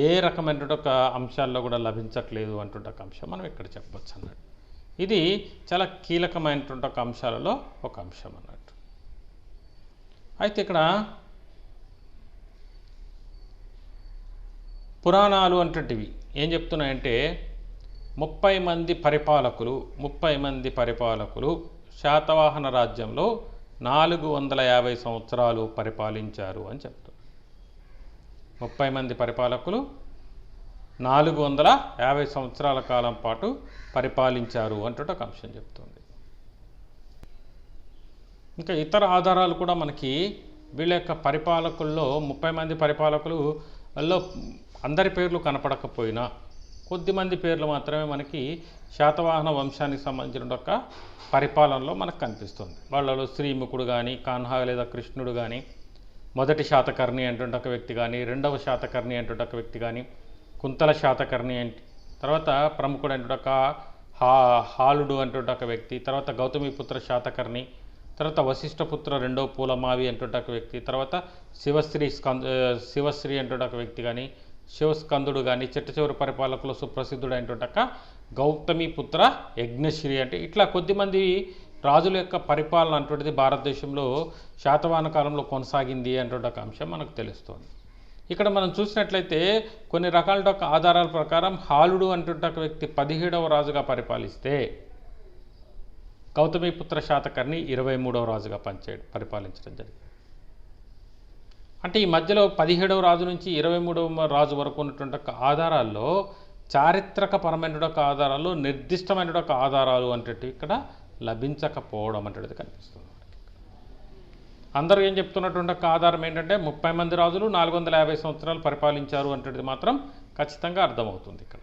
A: ఏ రకమైనటువంటి ఒక అంశాల్లో కూడా లభించట్లేదు అంటుంటే ఒక అంశం మనం ఇక్కడ చెప్పవచ్చు అన్నట్టు. ఇది చాలా కీలకమైనటువంటి ఒక అంశాలలో ఒక అంశం అన్నట్టు. అయితే ఇక్కడ పురాణాలు అంటుంటివి ఏం చెప్తున్నాయంటే 30 మంది పరిపాలకులు శాతవాహన రాజ్యంలో 450 సంవత్సరాలు పరిపాలించారు అని చెప్తున్నారు. 30 మంది పరిపాలకులు 450 సంవత్సరాల కాలం పాటు పరిపాలించారు అంటూ ఒక అంశం చెప్తుంది. ఇంకా ఇతర ఆధారాలు కూడా మనకి వీళ్ళ యొక్క పరిపాలకుల్లో 30 మంది పరిపాలకులలో అందరి పేర్లు కనపడకపోయినా కొద్దిమంది పేర్లు మాత్రమే మనకి శాతవాహన వంశానికి సంబంధించిన ఒక పరిపాలనలో మనకు కనిపిస్తుంది. వాళ్ళలో శ్రీముఖుడు కానీ, కాన్హా లేదా కృష్ణుడు కానీ, మొదటి శాతకర్ణి అంటుంటే ఒక వ్యక్తి కానీ, రెండవ శాతకర్ణి అంటుంటే ఒక వ్యక్తి కానీ, కుంతల శాతకర్ణి అంటే, తర్వాత ప్రముఖుడు అంటుంటే ఒక హాలుడు అంటుంటే ఒక వ్యక్తి, తర్వాత గౌతమిపుత్ర శాతకర్ణి, తర్వాత వశిష్ఠపుత్ర రెండవ పూలమావి అంటుంటే ఒక వ్యక్తి, తర్వాత శివశ్రీ అంటుంటే ఒక వ్యక్తి కానీ, శివస్కందుడు కానీ, చిట్ట చివరి పరిపాలకులు సుప్రసిద్ధుడు అంటుంటక గౌతమిపుత్ర యజ్ఞశ్రీ అంటే ఇట్లా కొద్దిమంది రాజుల యొక్క పరిపాలన అంటుంటిది భారతదేశంలో శాతవాహన కాలంలో కొనసాగింది అంటుంటే ఒక అంశం మనకు తెలుస్తోంది. ఇక్కడ మనం చూసినట్లయితే కొన్ని రకాల ఆధారాల ప్రకారం హాలుడు అంటుంటే ఒక వ్యక్తి 17వ రాజుగా పరిపాలిస్తే గౌతమిపుత్ర శాతకర్ణి 23వ రాజుగా పరిపాలించడం జరిగింది. అంటే ఈ మధ్యలో 17వ రాజు నుంచి 23వ రాజు వరకు ఉన్నటువంటి ఆధారాల్లో చారిత్రకపరమైన ఆధారాలు, నిర్దిష్టమైన ఆధారాలు అంటే ఇక్కడ లభించకపోవడం అనేది కనిపిస్తుంది. అందరూ ఏం చెప్తున్నటువంటి ఆధారం ఏంటంటే 30 మంది రాజులు 450 సంవత్సరాలు పరిపాలించారు అంటే మాత్రం ఖచ్చితంగా అర్థమవుతుంది ఇక్కడ.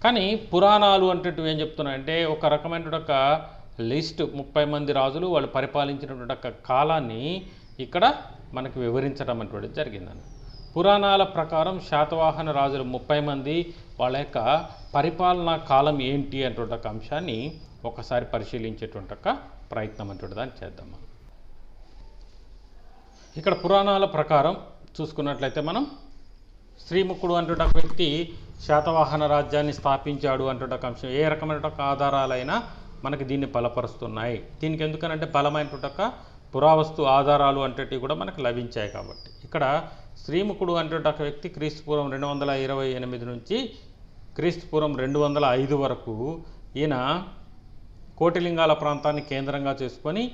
A: కానీ పురాణాలు అంటే ఏం చెప్తున్నాయంటే ఒక రకమైన లిస్ట్ 30 మంది రాజులు వాళ్ళు పరిపాలించినటువంటి కాలాన్ని ఇక్కడ మనకు వివరించడం అటువంటిది జరిగిందని. పురాణాల ప్రకారం శాతవాహన రాజులు 30 మంది వాళ్ళ యొక్క పరిపాలనా కాలం ఏంటి అటువంటి అంశాన్ని ఒకసారి పరిశీలించేటువంటి ప్రయత్నం అటువంటి దాన్ని చేద్దాం. మనం ఇక్కడ పురాణాల ప్రకారం చూసుకున్నట్లయితే మనం శ్రీముఖుడు అంటే ఒక వ్యక్తి శాతవాహన రాజ్యాన్ని స్థాపించాడు అంటే ఒక అంశం ఏ రకమైన ఆధారాలైనా మనకి దీన్ని బలపరుస్తున్నాయి. దీనికి ఎందుకనంటే బలమైనటువంటి పురావస్తు ఆధారాలు అంటే కూడా మనకు లభించాయి కాబట్టి. ఇక్కడ శ్రీముఖుడు అంటే ఒక వ్యక్తి క్రీస్తుపూర్వం 228 నుంచి క్రీస్తుపూర్వం 205 వరకు ఈయన కోటిలింగాల ప్రాంతాన్ని కేంద్రంగా చేసుకొని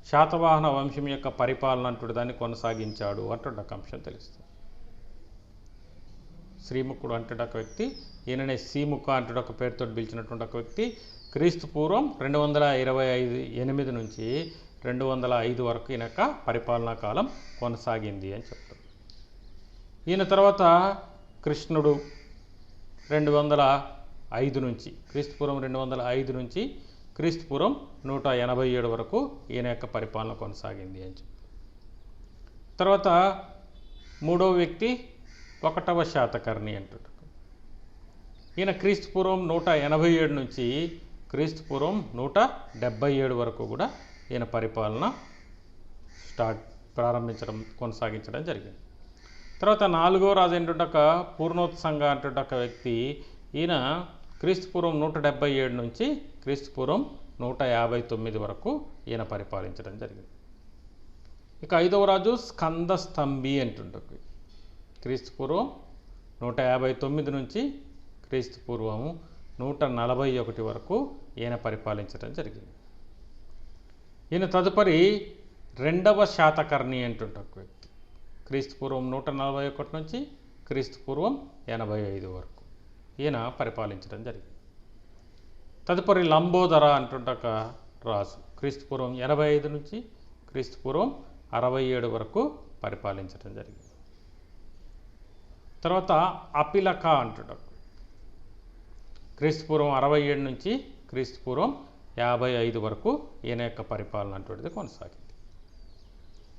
A: శాతవాహన వంశం యొక్క పరిపాలన అంటే దాన్ని కొనసాగించాడు అంటే ఒక అంశం తెలుస్తుంది. శ్రీముఖుడు అంటే ఒక వ్యక్తి, ఈయననే శ్రీముఖ అంటే ఒక పేరుతో పిలిచినటువంటి ఒక వ్యక్తి క్రీస్తుపూర్వం 228 నుంచి 205 వరకు ఈయన యొక్క పరిపాలనా కాలం కొనసాగింది అని చెప్తారు. ఈయన తర్వాత కృష్ణుడు 205 నుంచి క్రీస్తుపూర్వం 205 నుంచి క్రీస్తుపూర్వం 187 వరకు ఈయన యొక్క పరిపాలన కొనసాగింది అని చెప్తారు. తర్వాత మూడవ వ్యక్తి 1వ శాతకర్ణి అంటారు. ఈయన క్రీస్తుపూర్వం 187 నుంచి క్రీస్తుపూర్వం 177 వరకు కూడా ఈయన పరిపాలన ప్రారంభించడం కొనసాగించడం జరిగింది. తర్వాత 4వ రాజు ఏంటంటే ఒక పూర్ణోత్సంగ అంటే ఒక వ్యక్తి, ఈయన క్రీస్తుపూర్వం 177 నుంచి క్రీస్తుపూర్వం 159 వరకు ఈయన పరిపాలించడం జరిగింది. ఇక 5వ రాజు స్కందస్తంభి అంటుంటుంది. క్రీస్తుపూర్వం 159 నుంచి క్రీస్తుపూర్వం 141 వరకు ఈయన పరిపాలించడం జరిగింది. ఈయన తదుపరి 2వ శాతకర్ణి అంటుంటే ఒక వ్యక్తి క్రీస్తుపూర్వం 141 నుంచి క్రీస్తుపూర్వం 85 వరకు ఈయన పరిపాలించడం జరిగింది. తదుపరి లంబోదర అంటుంటే ఒక రాజు క్రీస్తుపూర్వం 85 నుంచి క్రీస్తుపూర్వం 67 వరకు పరిపాలించడం జరిగింది. తర్వాత అపిలక అంటుంటారు. క్రీస్తుపూర్వం 67 నుంచి క్రీస్తుపూర్వం 55 వరకు ఈయన యొక్క పరిపాలన అటువంటిది కొనసాగింది.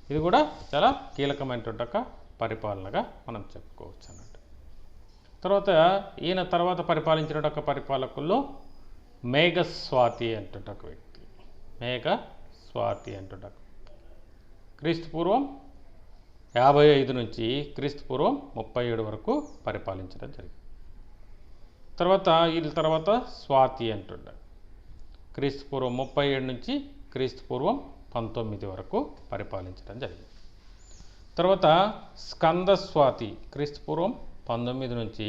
A: ఇది కూడా చాలా కీలకమైనటువంటి పరిపాలనగా మనం చెప్పుకోవచ్చు అన్నట్టు. తర్వాత ఈయన తర్వాత పరిపాలించిన పరిపాలకుల్లో మేఘస్వాతి అంటుంటే ఒక వ్యక్తి, మేఘస్వాతి అంటుంటే క్రీస్తుపూర్వం 55 నుంచి క్రీస్తుపూర్వం 37 వరకు పరిపాలించడం జరిగింది. తర్వాత వీళ్ళ తర్వాత స్వాతి అంటుండే క్రీస్తుపూర్వం 37 నుంచి క్రీస్తుపూర్వం 19 వరకు పరిపాలించడం జరిగింది. తర్వాత స్కందస్వాతి క్రీస్తుపూర్వం 19 నుంచి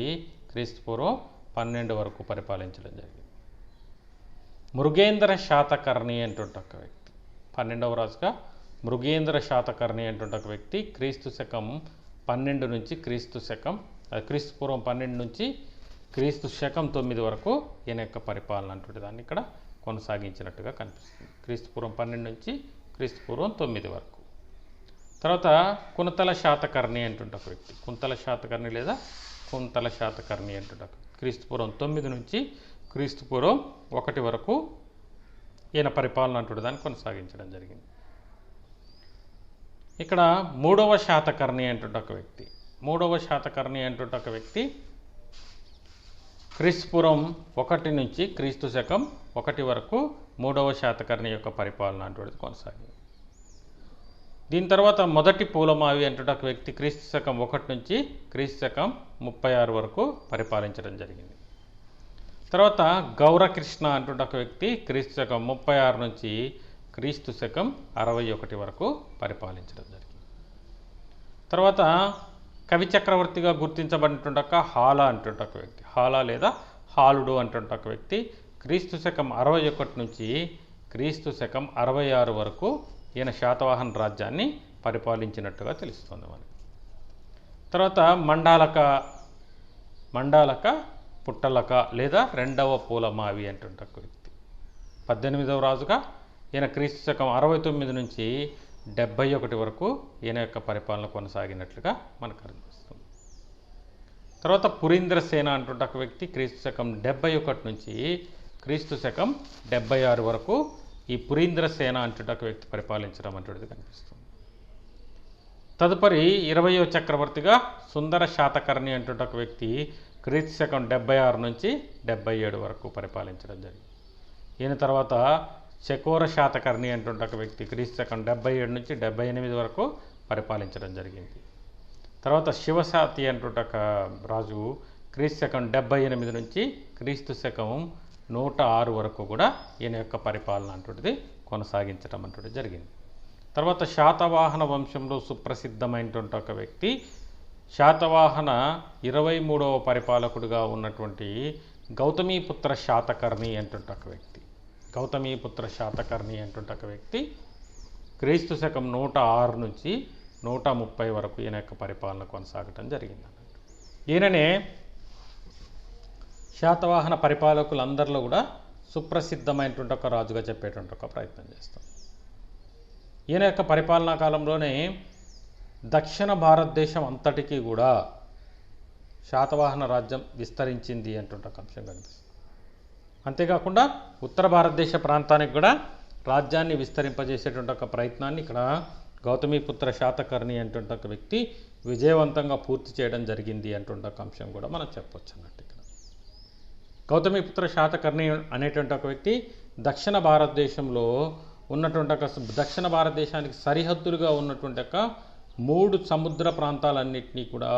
A: క్రీస్తుపూర్వం 12 వరకు పరిపాలించడం జరిగింది. మృగేంద్ర శాతకర్ణి అంటుంటే ఒక వ్యక్తి, 12వ రాజుగా మృగేంద్ర శాతకర్ణి అంటుంటే ఒక వ్యక్తి క్రీస్తు శకం 12 నుంచి క్రీస్తుపూర్వం 12 నుంచి క్రీస్తు శకం 9 వరకు ఈయన యొక్క పరిపాలన అంటుంటే దాన్ని ఇక్కడ కొనసాగించినట్టుగా కనిపిస్తుంది. క్రీస్తుపూర్వం 12 నుంచి క్రీస్తుపూర్వం 9 వరకు. తర్వాత కుంతల శాతకర్ణి అంటుంటే ఒక వ్యక్తి, కుంతల శాతకర్ణి లేదా కుంతల శాతకర్ణి అంటుంటే క్రీస్తుపూర్వం 9 నుంచి క్రీస్తుపూర్వం 1 వరకు ఈయన పరిపాలన అంటుంటే దాన్ని కొనసాగించడం జరిగింది. ఇక్కడ 3వ శాతకర్ణి అంటుంటే ఒక వ్యక్తి, 3వ శాతకర్ణి అంటుంటే ఒక వ్యక్తి క్రీస్తుపూర్వం 1 నుంచి క్రీస్తు శకం 1 వరకు 3వ శాతకర్ణి యొక్క పరిపాలన అటువంటిది కొనసాగింది. దీని తర్వాత మొదటి పూలమావి అంటుంటే ఒక వ్యక్తి క్రీస్తు శకం 1 నుంచి క్రీస్తు శకం 36 వరకు పరిపాలించడం జరిగింది. తర్వాత గౌరకృష్ణ అంటుంటే ఒక వ్యక్తి క్రీస్తు శకం 36 నుంచి క్రీస్తు శకం 61 వరకు పరిపాలించడం జరిగింది. తర్వాత కవి చక్రవర్తిగా గుర్తించబడినటువంటి హాలా అంటుంటే ఒక వ్యక్తి, హాలా లేదా హాలుడు అంటుంటే ఒక వ్యక్తి క్రీస్తు శకం 61 నుంచి క్రీస్తు శకం 66 వరకు ఈయన శాతవాహన రాజ్యాన్ని పరిపాలించినట్టుగా తెలుస్తుంది మనకి. తర్వాత మండాలక పుట్టలక లేదా రెండవ పూలమావి అంటుంట వ్యక్తి 18వ రాజుగా ఈయన క్రీస్తు శకం 69 నుంచి 71 వరకు ఈయన యొక్క పరిపాలన కొనసాగినట్లుగా మనకు అర్థమవుతుంది. తర్వాత పురీంద్రసేన అంటుంట ఒక వ్యక్తి క్రీస్తు శకం 71 నుంచి క్రీస్తు శకం 76 వరకు ఈ పురీంద్రసేన అంటుంట ఒక వ్యక్తి పరిపాలించడం అంటున్నది కనిపిస్తుంది. తదుపరి 20వ చక్రవర్తిగా సుందర శాతకర్ణి అంటుంట ఒక వ్యక్తి క్రీస్తు శకం 76 నుంచి 77 వరకు పరిపాలించడం జరిగింది. ఈయన తర్వాత చకోర శాతకర్ణి అంటుంట ఒక వ్యక్తి క్రీస్తు శకం 77 నుంచి 78 వరకు పరిపాలించడం జరిగింది. తర్వాత శివశాతి అంటుంట ఒక రాజు క్రీస్తు శకం 78 నుంచి క్రీస్తు శకం 106 వరకు కూడా ఈయన యొక్క పరిపాలన అంటుంటిది కొనసాగించడం అంటుంటి జరిగింది. తర్వాత శాతవాహన వంశంలో సుప్రసిద్ధమైనటువంటి ఒక వ్యక్తి శాతవాహన 23వ పరిపాలకుడిగా ఉన్నటువంటి గౌతమీపుత్ర శాతకర్ణి అంటుంట ఒక వ్యక్తి. గౌతమీపుత్ర శాతకర్ణి అంటుంట ఒక వ్యక్తి క్రీస్తు శకం 106 నుంచి 130 వరకు ఈయన యొక్క పరిపాలన కొనసాగటం జరిగింది అన్నట్టు. ఈయననే శాతవాహన పరిపాలకులందరిలో కూడా సుప్రసిద్ధమైనటువంటి ఒక రాజుగా చెప్పేటువంటి ఒక ప్రయత్నం చేస్తాం. ఈయన యొక్క పరిపాలనా కాలంలోనే దక్షిణ భారతదేశం అంతటికీ కూడా శాతవాహన రాజ్యం విస్తరించింది అంటుంట ఒక అంశం కనిపిస్తుంది. అంతేకాకుండా ఉత్తర భారతదేశ ప్రాంతానికి కూడా రాజ్యాన్ని విస్తరింపజేసేటువంటి ఒక ప్రయత్నాన్ని ఇక్కడ గౌతమీపుత్ర శాతకర్ణి అంటుంట ఒక వ్యక్తి విజయవంతంగా పూర్తి చేయడం జరిగింది అంటుంట ఒక అంశం కూడా మనం చెప్పవచ్చు అన్నట్టు. ఇక్కడ గౌతమీపుత్ర శాతకర్ణి అనేటువంటి ఒక వ్యక్తి దక్షిణ భారతదేశంలో ఉన్నటువంటి ఒక దక్షిణ భారతదేశానికి సరిహద్దులుగా ఉన్నటువంటి ఒక 3 సముద్ర ప్రాంతాలన్నింటినీ కూడా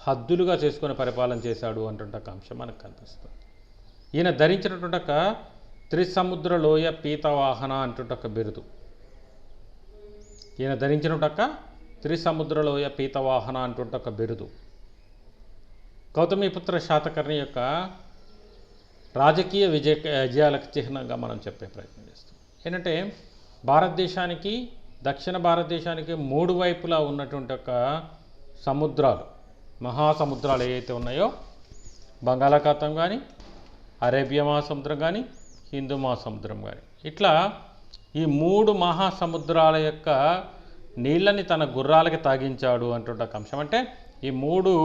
A: హద్దులుగా చేసుకొని పరిపాలన చేశాడు అంటుంట ఒక అంశం మనకు కనిపిస్తుంది. ఈయన ధరించినటువంటి ఒక త్రిసముద్ర లోయ పీతవాహన అంటుంట ఒక బిరుదు. ఈయన ధరించినటువంటి ఒక త్రిసముద్ర లోయ పీతవాహన అంటుంట ఒక బిరుదు గౌతమీపుత్ర శాతకర్ణి యొక్క రాజకీయ విజయాలకు చిహ్నంగా మనం చెప్పే ప్రయత్నం చేస్తాం. ఏంటంటే భారతదేశానికి దక్షిణ భారతదేశానికి 3 వైపులా ఉన్నటువంటి ఒక సముద్రాలు మహాసముద్రాలు ఏవైతే ఉన్నాయో బంగాళాఖాతం కానీ అరేబియా మహాసముద్రం కానీ హిందూ మహాసముద్రం కానీ ఇట్లా ఈ 3 మహాసముద్రాల యొక్క నీళ్ళని తన గుర్రాలకి తాగించాడు అంటుంట ఒక అంశం. అంటే ఈ 3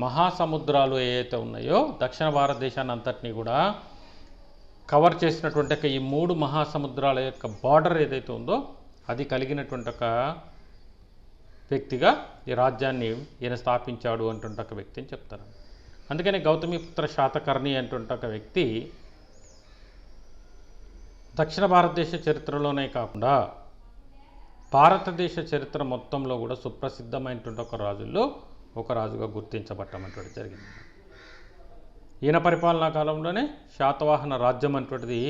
A: మహాసముద్రాలు ఏవైతే ఉన్నాయో దక్షిణ భారతదేశాన్ని అంతటినీ కూడా కవర్ చేసినటువంటి ఈ 3 మహాసముద్రాల యొక్క బార్డర్ ఏదైతే ఉందో అది కలిగినటువంటి ఒక వ్యక్తిగా ఈ రాజ్యాన్ని ఈయన స్థాపించాడు అంటుంట ఒక వ్యక్తిని చెప్తారు. అందుకని గౌతమీపుత్ర శాతకర్ణి అంటుంట ఒక వ్యక్తి దక్షిణ భారతదేశ చరిత్రలోనే కాకుండా భారతదేశ చరిత్ర మొత్తంలో కూడా సుప్రసిద్ధమైనటువంటి ఒక రాజుల్లో ఒక రాజుగా గుర్తించబట్టమంటే జరిగింది. ఈయన పరిపాలనా కాలంలోనే శాతవాహన రాజ్యం అటువంటిది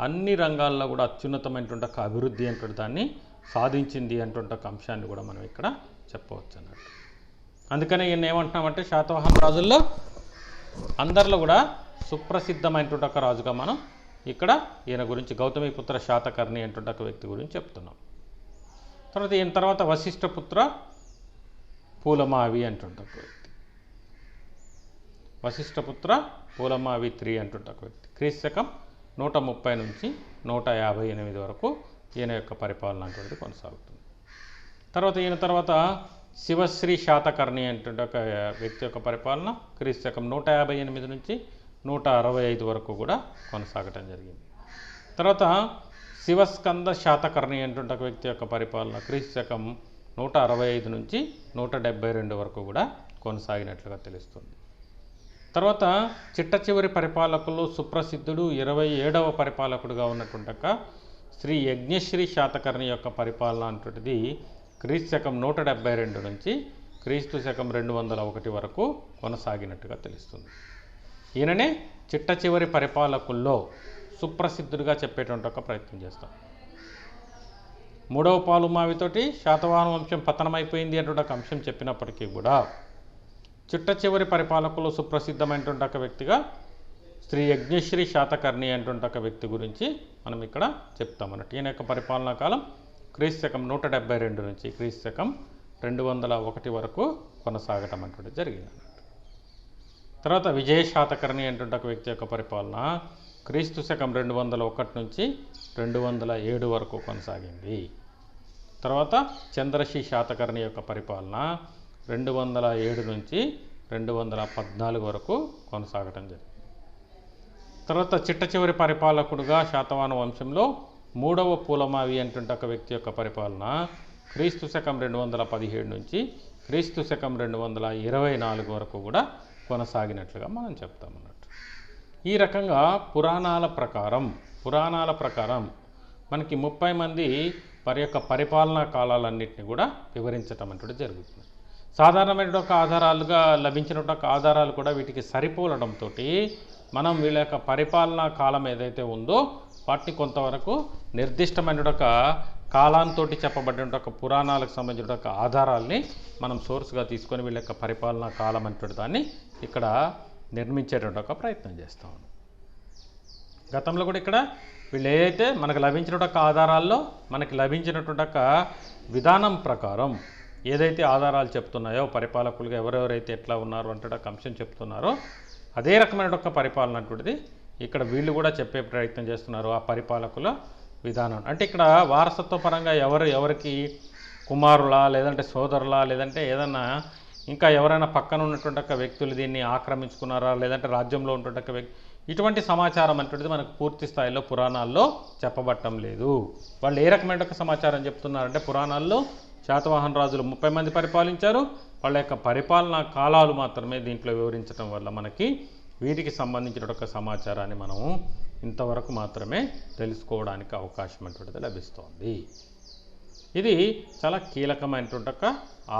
A: అన్ని రంగాల్లో కూడా అత్యున్నతమైనటువంటి ఒక అభివృద్ధి అటువంటి దాన్ని సాధించింది అటువంటి ఒక అంశాన్ని కూడా మనం ఇక్కడ చెప్పవచ్చు అన్నట్టు. అందుకనే ఈయన ఏమంటున్నామంటే శాతవాహన రాజుల్లో అందరిలో కూడా సుప్రసిద్ధమైనటువంటి ఒక రాజుగా మనం ఇక్కడ ఈయన గురించి గౌతమీపుత్ర శాతకర్ణి అటువంటి ఒక వ్యక్తి గురించి చెప్తున్నాం. తర్వాత ఈయన తర్వాత వశిష్ఠపుత్ర పూలమావి అంటుంట ఒక వ్యక్తి. వశిష్ఠపుత్ర పూలమావి 3 అంటుంట ఒక వ్యక్తి క్రీస్తు శకం 130 నుంచి 158 వరకు ఈయన యొక్క పరిపాలన అటువంటిది కొనసాగుతుంది. తర్వాత ఈయన తర్వాత శివశ్రీ శాతకర్ణి అంటుంటే ఒక వ్యక్తి యొక్క పరిపాలన క్రీస్తు శకం 158 నుంచి 165 వరకు కూడా కొనసాగటం జరిగింది. తర్వాత శివస్కంద శాతకర్ణి అంటుంటే ఒక వ్యక్తి యొక్క పరిపాలన క్రీస్తు శకం 165 నుంచి 172 వరకు కూడా కొనసాగినట్లుగా తెలుస్తుంది. తర్వాత చిట్ట చివరి పరిపాలకులు సుప్రసిద్ధుడు 27వ పరిపాలకుడుగా ఉన్నటువంటి శ్రీ యజ్ఞశ్రీ శాతకర్ణి యొక్క పరిపాలన అటువంటిది క్రీస్తు శకం 172 నుంచి క్రీస్తు శకం 201 వరకు కొనసాగినట్టుగా తెలుస్తుంది. ఈయననే చిట్ట చివరి పరిపాలకుల్లో సుప్రసిద్ధుడిగా చెప్పేటువంటి ఒక ప్రయత్నం చేస్తాం. 3వ పాలుమావితోటి శాతవాహన వంశం పతనమైపోయింది అటువంటి ఒక అంశం చెప్పినప్పటికీ కూడా చిట్ట చివరి పరిపాలకులు సుప్రసిద్ధమైనటువంటి ఒక వ్యక్తిగా శ్రీ యజ్ఞశ్రీ శాతకర్ణి అటువంటి ఒక వ్యక్తి గురించి మనం ఇక్కడ చెప్తామన్నట్టు. ఈయన యొక్క పరిపాలనా కాలం క్రీస్తు శకం 172 నుంచి క్రీస్తు శకం 201 వరకు కొనసాగటం అంటుంటే జరిగింది. తర్వాత విజయ శాతకర్ణి అంటుంటే ఒక వ్యక్తి యొక్క పరిపాలన క్రీస్తు శకం 201 నుంచి 207 వరకు కొనసాగింది. తర్వాత చంద్రశీ శాతకర్ణి యొక్క పరిపాలన 207 నుంచి 214 వరకు కొనసాగటం జరిగింది. తర్వాత చిట్ట చివరి పరిపాలకుడుగా శాతవాహన వంశంలో 3వ పూలమావి అంటుంటే ఒక వ్యక్తి యొక్క పరిపాలన క్రీస్తు శకం 217 నుంచి క్రీస్తు శకం 224 వరకు కూడా కొనసాగినట్లుగా మనం చెప్తామన్నట్టు. ఈ రకంగా పురాణాల ప్రకారం మనకి 30 మంది వారి యొక్క పరిపాలనా కాలాలన్నింటినీ కూడా వివరించటం అంటూ జరుగుతుంది. సాధారణమైన ఒక ఆధారాలుగా లభించిన ఒక ఆధారాలు కూడా వీటికి సరిపోలడంతో మనం వీళ్ళ యొక్క పరిపాలనా కాలం ఏదైతే ఉందో వాటిని కొంతవరకు నిర్దిష్టమైన ఒక కాలంతో చెప్పబడిన ఒక పురాణాలకు సంబంధించిన ఒక ఆధారాలని మనం సోర్స్గా తీసుకొని వీళ్ళ యొక్క పరిపాలనా కాలం అంటే దాన్ని ఇక్కడ నిర్మించేటువంటి ఒక ప్రయత్నం చేస్తాం. గతంలో కూడా ఇక్కడ వీళ్ళు ఏదైతే మనకు లభించిన ఒక ఆధారాల్లో మనకి లభించినటువంటి ఒక విధానం ప్రకారం ఏదైతే ఆధారాలు చెప్తున్నాయో పరిపాలకులుగా ఎవరెవరైతే ఎట్లా ఉన్నారు అంటే ఒక అంశం చెప్తున్నారో అదే రకమైన ఒక పరిపాలన అటువంటిది ఇక్కడ వీళ్ళు కూడా చెప్పే ప్రయత్నం చేస్తున్నారు. ఆ పరిపాలకుల విధానం అంటే ఇక్కడ వారసత్వ పరంగా ఎవరికి కుమారులా లేదంటే సోదరులా లేదంటే ఏదన్నా ఇంకా ఎవరైనా పక్కన ఉన్నటువంటి ఒక వ్యక్తులు దీన్ని ఆక్రమించుకున్నారా లేదంటే రాజ్యంలో ఉన్నటువంటి ఒక వ్యక్తి ఇటువంటి సమాచారం అంటుంటిది మనకు పూర్తి స్థాయిలో పురాణాల్లో చెప్పబట్టం లేదు. వాళ్ళు ఏ రకమైన ఒక సమాచారం చెప్తున్నారంటే పురాణాల్లో శాతవాహన రాజులు 30 మంది పరిపాలించారు. వాళ్ళ యొక్క పరిపాలనా కాలాలు మాత్రమే దీంట్లో వివరించడం వల్ల మనకి వీటికి సంబంధించిన ఒక సమాచారాన్ని మనము ఇంతవరకు మాత్రమే తెలుసుకోవడానికి అవకాశం అటువంటిది లభిస్తోంది. ఇది చాలా కీలకమైనటువంటి ఒక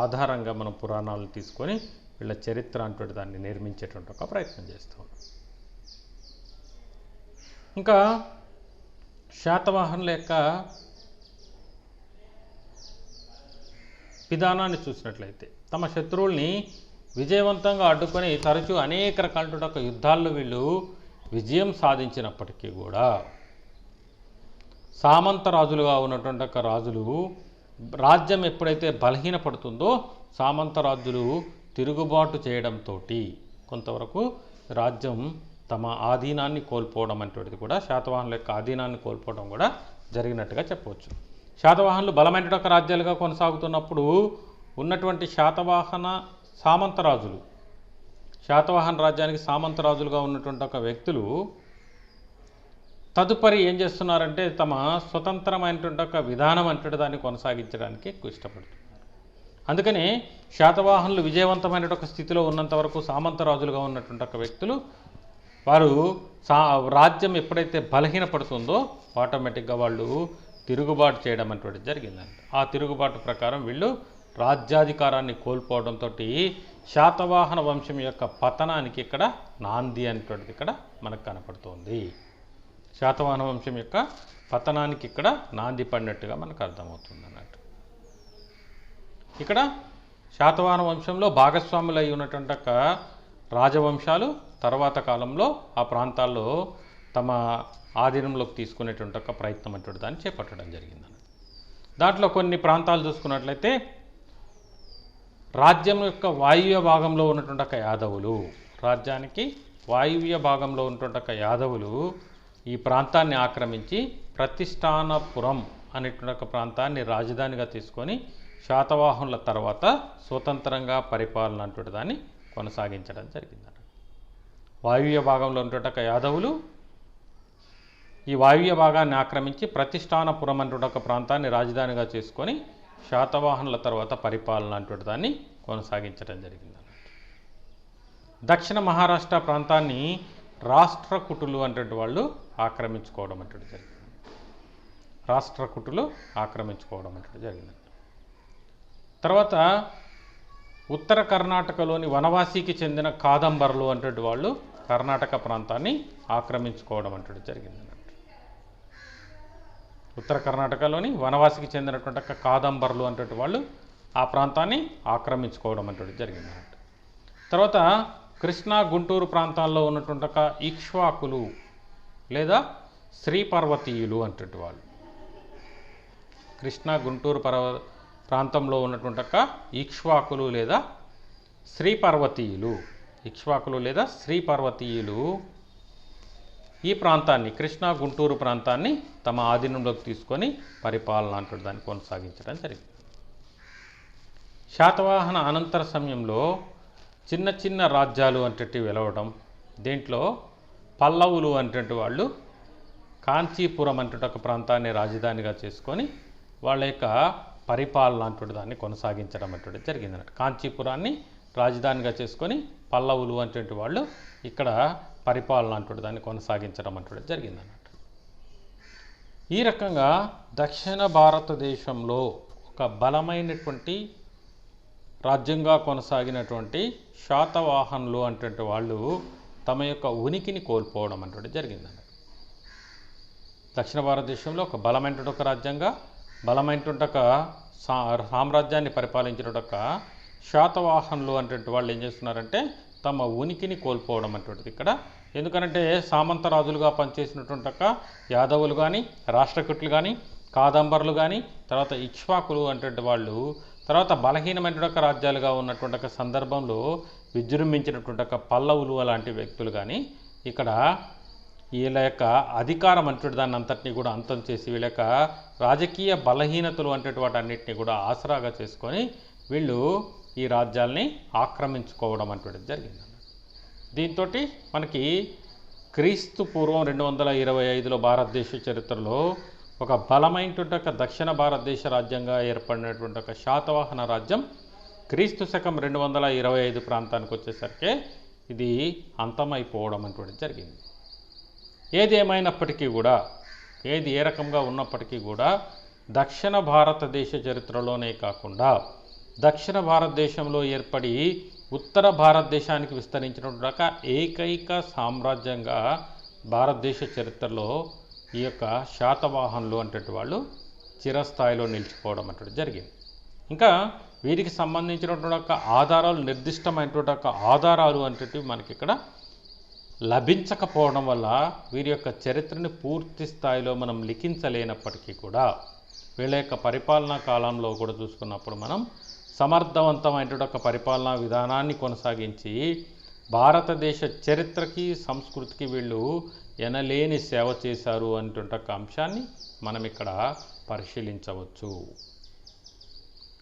A: ఆధారంగా మనం పురాణాలను తీసుకొని వీళ్ళ చరిత్ర అటువంటి దాన్ని నిర్మించేటువంటి ఒక ప్రయత్నం చేస్తాం. ఇంకా శాతవాహనుల యొక్క విధానాన్ని చూసినట్లయితే తమ శత్రువుల్ని విజయవంతంగా అడ్డుకొని తరచూ అనేక రకాల యుద్ధాల్లో వీళ్ళు విజయం సాధించినప్పటికీ కూడా సామంత రాజులుగా ఉన్నటువంటి ఒక రాజులు రాజ్యం ఎప్పుడైతే బలహీనపడుతుందో సామంత రాజులు తిరుగుబాటు చేయడంతో కొంతవరకు రాజ్యం తమ ఆధీనాన్ని కోల్పోవడం అనేటువంటిది కూడా శాతవాహనుల యొక్క ఆధీనాన్ని కోల్పోవడం కూడా జరిగినట్టుగా చెప్పవచ్చు. శాతవాహనులు బలమైన ఒక రాజ్యాలుగా కొనసాగుతున్నప్పుడు ఉన్నటువంటి శాతవాహన రాజ్యానికి సామంతరాజులుగా ఉన్నటువంటి ఒక వ్యక్తులు తదుపరి ఏం చేస్తున్నారంటే తమ స్వతంత్రమైనటువంటి ఒక విధానం అంటే దాన్ని కొనసాగించడానికి ఎక్కువ ఇష్టపడుతున్నారు. అందుకని శాతవాహనులు విజయవంతమైన ఒక స్థితిలో ఉన్నంత వరకు సామంతరాజులుగా ఉన్నటువంటి ఒక వ్యక్తులు వారు రాజ్యం ఎప్పుడైతే బలహీనపడుతుందో ఆటోమేటిక్గా వాళ్ళు తిరుగుబాటు చేయడం అటువంటిది జరిగిందంట. ఆ తిరుగుబాటు ప్రకారం వీళ్ళు రాజ్యాధికారాన్ని కోల్పోవడంతో శాతవాహన వంశం యొక్క పతనానికి ఇక్కడ నాంది అనేటువంటిది ఇక్కడ మనకు కనపడుతోంది. శాతవాహన వంశం యొక్క పతనానికి ఇక్కడ నాంది పడినట్టుగా మనకు అర్థమవుతుంది అన్నట్టు. ఇక్కడ శాతవాహన వంశంలో భాగస్వాములు అయి ఉన్నటువంటి ఒక రాజవంశాలు తర్వాత కాలంలో ఆ ప్రాంతాల్లో తమ ఆధీనంలోకి తీసుకునేటువంటి ఒక ప్రయత్నం అటువంటి దాన్ని చేపట్టడం జరిగింది. దాంట్లో కొన్ని ప్రాంతాలు చూసుకున్నట్లయితే రాజ్యం యొక్క వాయువ్య భాగంలో ఉన్నటువంటి ఒక యాదవులు, రాజ్యానికి వాయువ్య భాగంలో ఉన్నటువంటి ఒక యాదవులు ఈ ప్రాంతాన్ని ఆక్రమించి ప్రతిష్టానపురం అనేటువంటి ఒక ప్రాంతాన్ని రాజధానిగా తీసుకొని శాతవాహనుల తర్వాత స్వతంత్రంగా పరిపాలన అటువంటి దాన్ని కొనసాగించడం జరిగింది. వాయువ్య భాగంలో ఉన్నటువంటి ఒక యాదవులు ఈ వాయువ్య భాగాన్ని ఆక్రమించి ప్రతిష్టానపురం అటువంటి ఒక ప్రాంతాన్ని రాజధానిగా చేసుకొని శాతవాహనుల తర్వాత పరిపాలన అటువంటి దాన్ని కొనసాగించడం జరిగింది. దక్షిణ మహారాష్ట్ర ప్రాంతాన్ని రాష్ట్రకూటులు అటువంటి వాళ్ళు ఆక్రమించుకోవడం అటువంటి జరిగింది. రాష్ట్రకూటులు ఆక్రమించుకోవడం అటువంటి జరిగింది. తర్వాత ఉత్తర కర్ణాటకలోని వనవాసికి చెందిన కాదంబరులు అటువంటి వాళ్ళు కర్ణాటక ప్రాంతాన్ని ఆక్రమించుకోవడం అటువంటి జరిగింది. ఉత్తర కర్ణాటకలోని వనవాసికి చెందినటువంటి కాదంబరులు అటువంటి వాళ్ళు ఆ ప్రాంతాన్ని ఆక్రమించుకోవడం అటువంటి జరిగింది. తర్వాత కృష్ణా గుంటూరు ప్రాంతాల్లో ఉన్నటువంటి ఇక్ష్వాకులు లేదా శ్రీపర్వతీయులు అటువంటి వాళ్ళు కృష్ణా గుంటూరు ప్రాంతంలో ఉన్నటువంటి ఇక్ష్వాకులు లేదా శ్రీపర్వతీయులు. ఇక్ష్వాకులు లేదా శ్రీపర్వతీయులు ఈ ప్రాంతాన్ని, కృష్ణా గుంటూరు ప్రాంతాన్ని తమ ఆధీనంలోకి తీసుకొని పరిపాలన అంటూ దాన్ని కొనసాగించడం జరిగింది. శాతవాహన అనంతర సమయంలో చిన్న చిన్న రాజ్యాలు అంటే వెలవడం, దీంట్లో పల్లవులు అంటే వాళ్ళు కాంచీపురం అంటే ఒక ప్రాంతాన్ని రాజధానిగా చేసుకొని వాళ్ళ యొక్క పరిపాలన అంటూ దాన్ని కొనసాగించడం అంటే జరిగింది అన్నట్టు. కాంచీపురాన్ని రాజధానిగా చేసుకొని పల్లవులు అంటే వాళ్ళు ఇక్కడ పరిపాలన అంటూ దాన్ని కొనసాగించడం అంటే జరిగింది అన్నట్టు. ఈ రకంగా దక్షిణ భారతదేశంలో ఒక బలమైనటువంటి రాజ్యంగా కొనసాగినటువంటి శాతవాహనులు అంటే వాళ్ళు తమ యొక్క ఉనికిని కోల్పోవడం అంటే జరిగిందండి. దక్షిణ భారతదేశంలో ఒక బలమైనటువంటి ఒక రాజ్యంగా, బలమైనటువంటి ఒక సామ్రాజ్యాన్ని పరిపాలించిన ఒక శాతవాహనులు అంటే వాళ్ళు ఏం చేస్తున్నారంటే తమ ఉనికిని కోల్పోవడం అటువంటిది ఇక్కడ. ఎందుకనంటే సామంతరాజులుగా పనిచేసినటువంటి ఒక యాదవులు కానీ, రాష్ట్రకూటులు కానీ, కాదంబరులు కానీ, తర్వాత ఇక్ష్వాకులు అంటే వాళ్ళు తర్వాత బలహీనమైనటువంటి ఒక రాజ్యాలుగా ఉన్నటువంటి ఒక సందర్భంలో విజృంభించినటువంటి ఒక పల్లవులు అలాంటి వ్యక్తులు కానీ ఇక్కడ వీళ్ళ యొక్క అధికారం అంటే దాన్ని అంతటినీ కూడా అంతం చేసి వీళ్ళ యొక్క రాజకీయ బలహీనతలు అంటే వాటన్నిటిని కూడా ఆసరాగా చేసుకొని వీళ్ళు ఈ రాజ్యాల్ని ఆక్రమించుకోవడం అంటే జరిగింది. దీంతో మనకి క్రీస్తు పూర్వం 225లో భారతదేశ చరిత్రలో ఒక బలమైనటువంటి ఒక దక్షిణ భారతదేశ రాజ్యంగా ఏర్పడినటువంటి ఒక శాతవాహన రాజ్యం క్రీస్తు శకం 225 ప్రాంతానికి వచ్చేసరికి ఇది అంతమైపోవడం అటువంటి జరిగింది. ఏది ఏమైనప్పటికీ కూడా, ఏది ఏ రకంగా ఉన్నప్పటికీ కూడా దక్షిణ భారతదేశ చరిత్రలోనే కాకుండా దక్షిణ భారతదేశంలో ఏర్పడి ఉత్తర భారతదేశానికి విస్తరించినటువంటి ఏకైక సామ్రాజ్యంగా భారతదేశ చరిత్రలో ఈ యొక్క శాతవాహనులు అంటే వాళ్ళు చిరస్థాయిలో నిలిచిపోవడం అంటే జరిగింది. ఇంకా వీరికి సంబంధించినటువంటి ఒక ఆధారాలు, నిర్దిష్టమైనటువంటి ఒక ఆధారాలు అంటే మనకి ఇక్కడ లభించకపోవడం వల్ల వీరి యొక్క చరిత్రని పూర్తి స్థాయిలో మనం లిఖించలేనప్పటికీ కూడా వీళ్ళ యొక్క పరిపాలనా కాలంలో కూడా చూసుకున్నప్పుడు మనం సమర్థవంతమైనటువంటి ఒక పరిపాలనా విధానాన్ని కొనసాగించి భారతదేశ చరిత్రకి, సంస్కృతికి వీళ్ళు ఎనలేని సేవ చేశారు అనేటువంటి ఒక అంశాన్ని మనం ఇక్కడ పరిశీలించవచ్చు.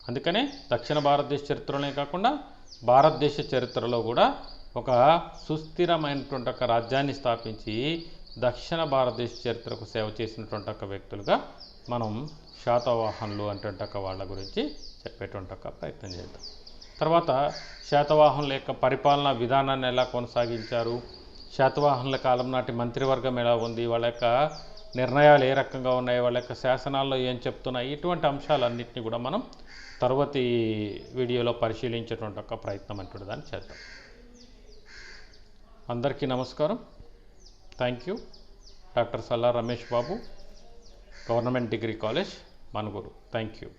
A: అందుకనే దక్షిణ భారతదేశ చరిత్రలోనే కాకుండా భారతదేశ చరిత్రలో కూడా ఒక సుస్థిరమైనటువంటి ఒక రాజ్యాన్ని స్థాపించి దక్షిణ భారతదేశ చరిత్రకు సేవ చేసినటువంటి ఒక వ్యక్తులుగా మనం శాతవాహనులు అంటే వాళ్ళ గురించి చెప్పేటువంటి ఒక ప్రయత్నం చేద్దాం. తర్వాత శాతవాహనుల యొక్క పరిపాలనా విధానాన్ని ఎలా కొనసాగించారు, శాతవాహనుల కాలం నాటి మంత్రివర్గం ఎలా ఉంది, వాళ్ళ యొక్క నిర్ణయాలు ఏ రకంగా ఉన్నాయి, వాళ్ళ యొక్క శాసనాల్లో ఏం చెప్తున్నాయి, ఇటువంటి అంశాలన్నింటినీ కూడా మనం తరువాతి వీడియోలో పరిశీలించేటువంటి ఒక ప్రయత్నం అంటూ దాన్ని చేద్దాం. అందరికీ నమస్కారం. Thank you. Doctor Salla Ramesh Babu, government degree college, Manuguru. Thank you.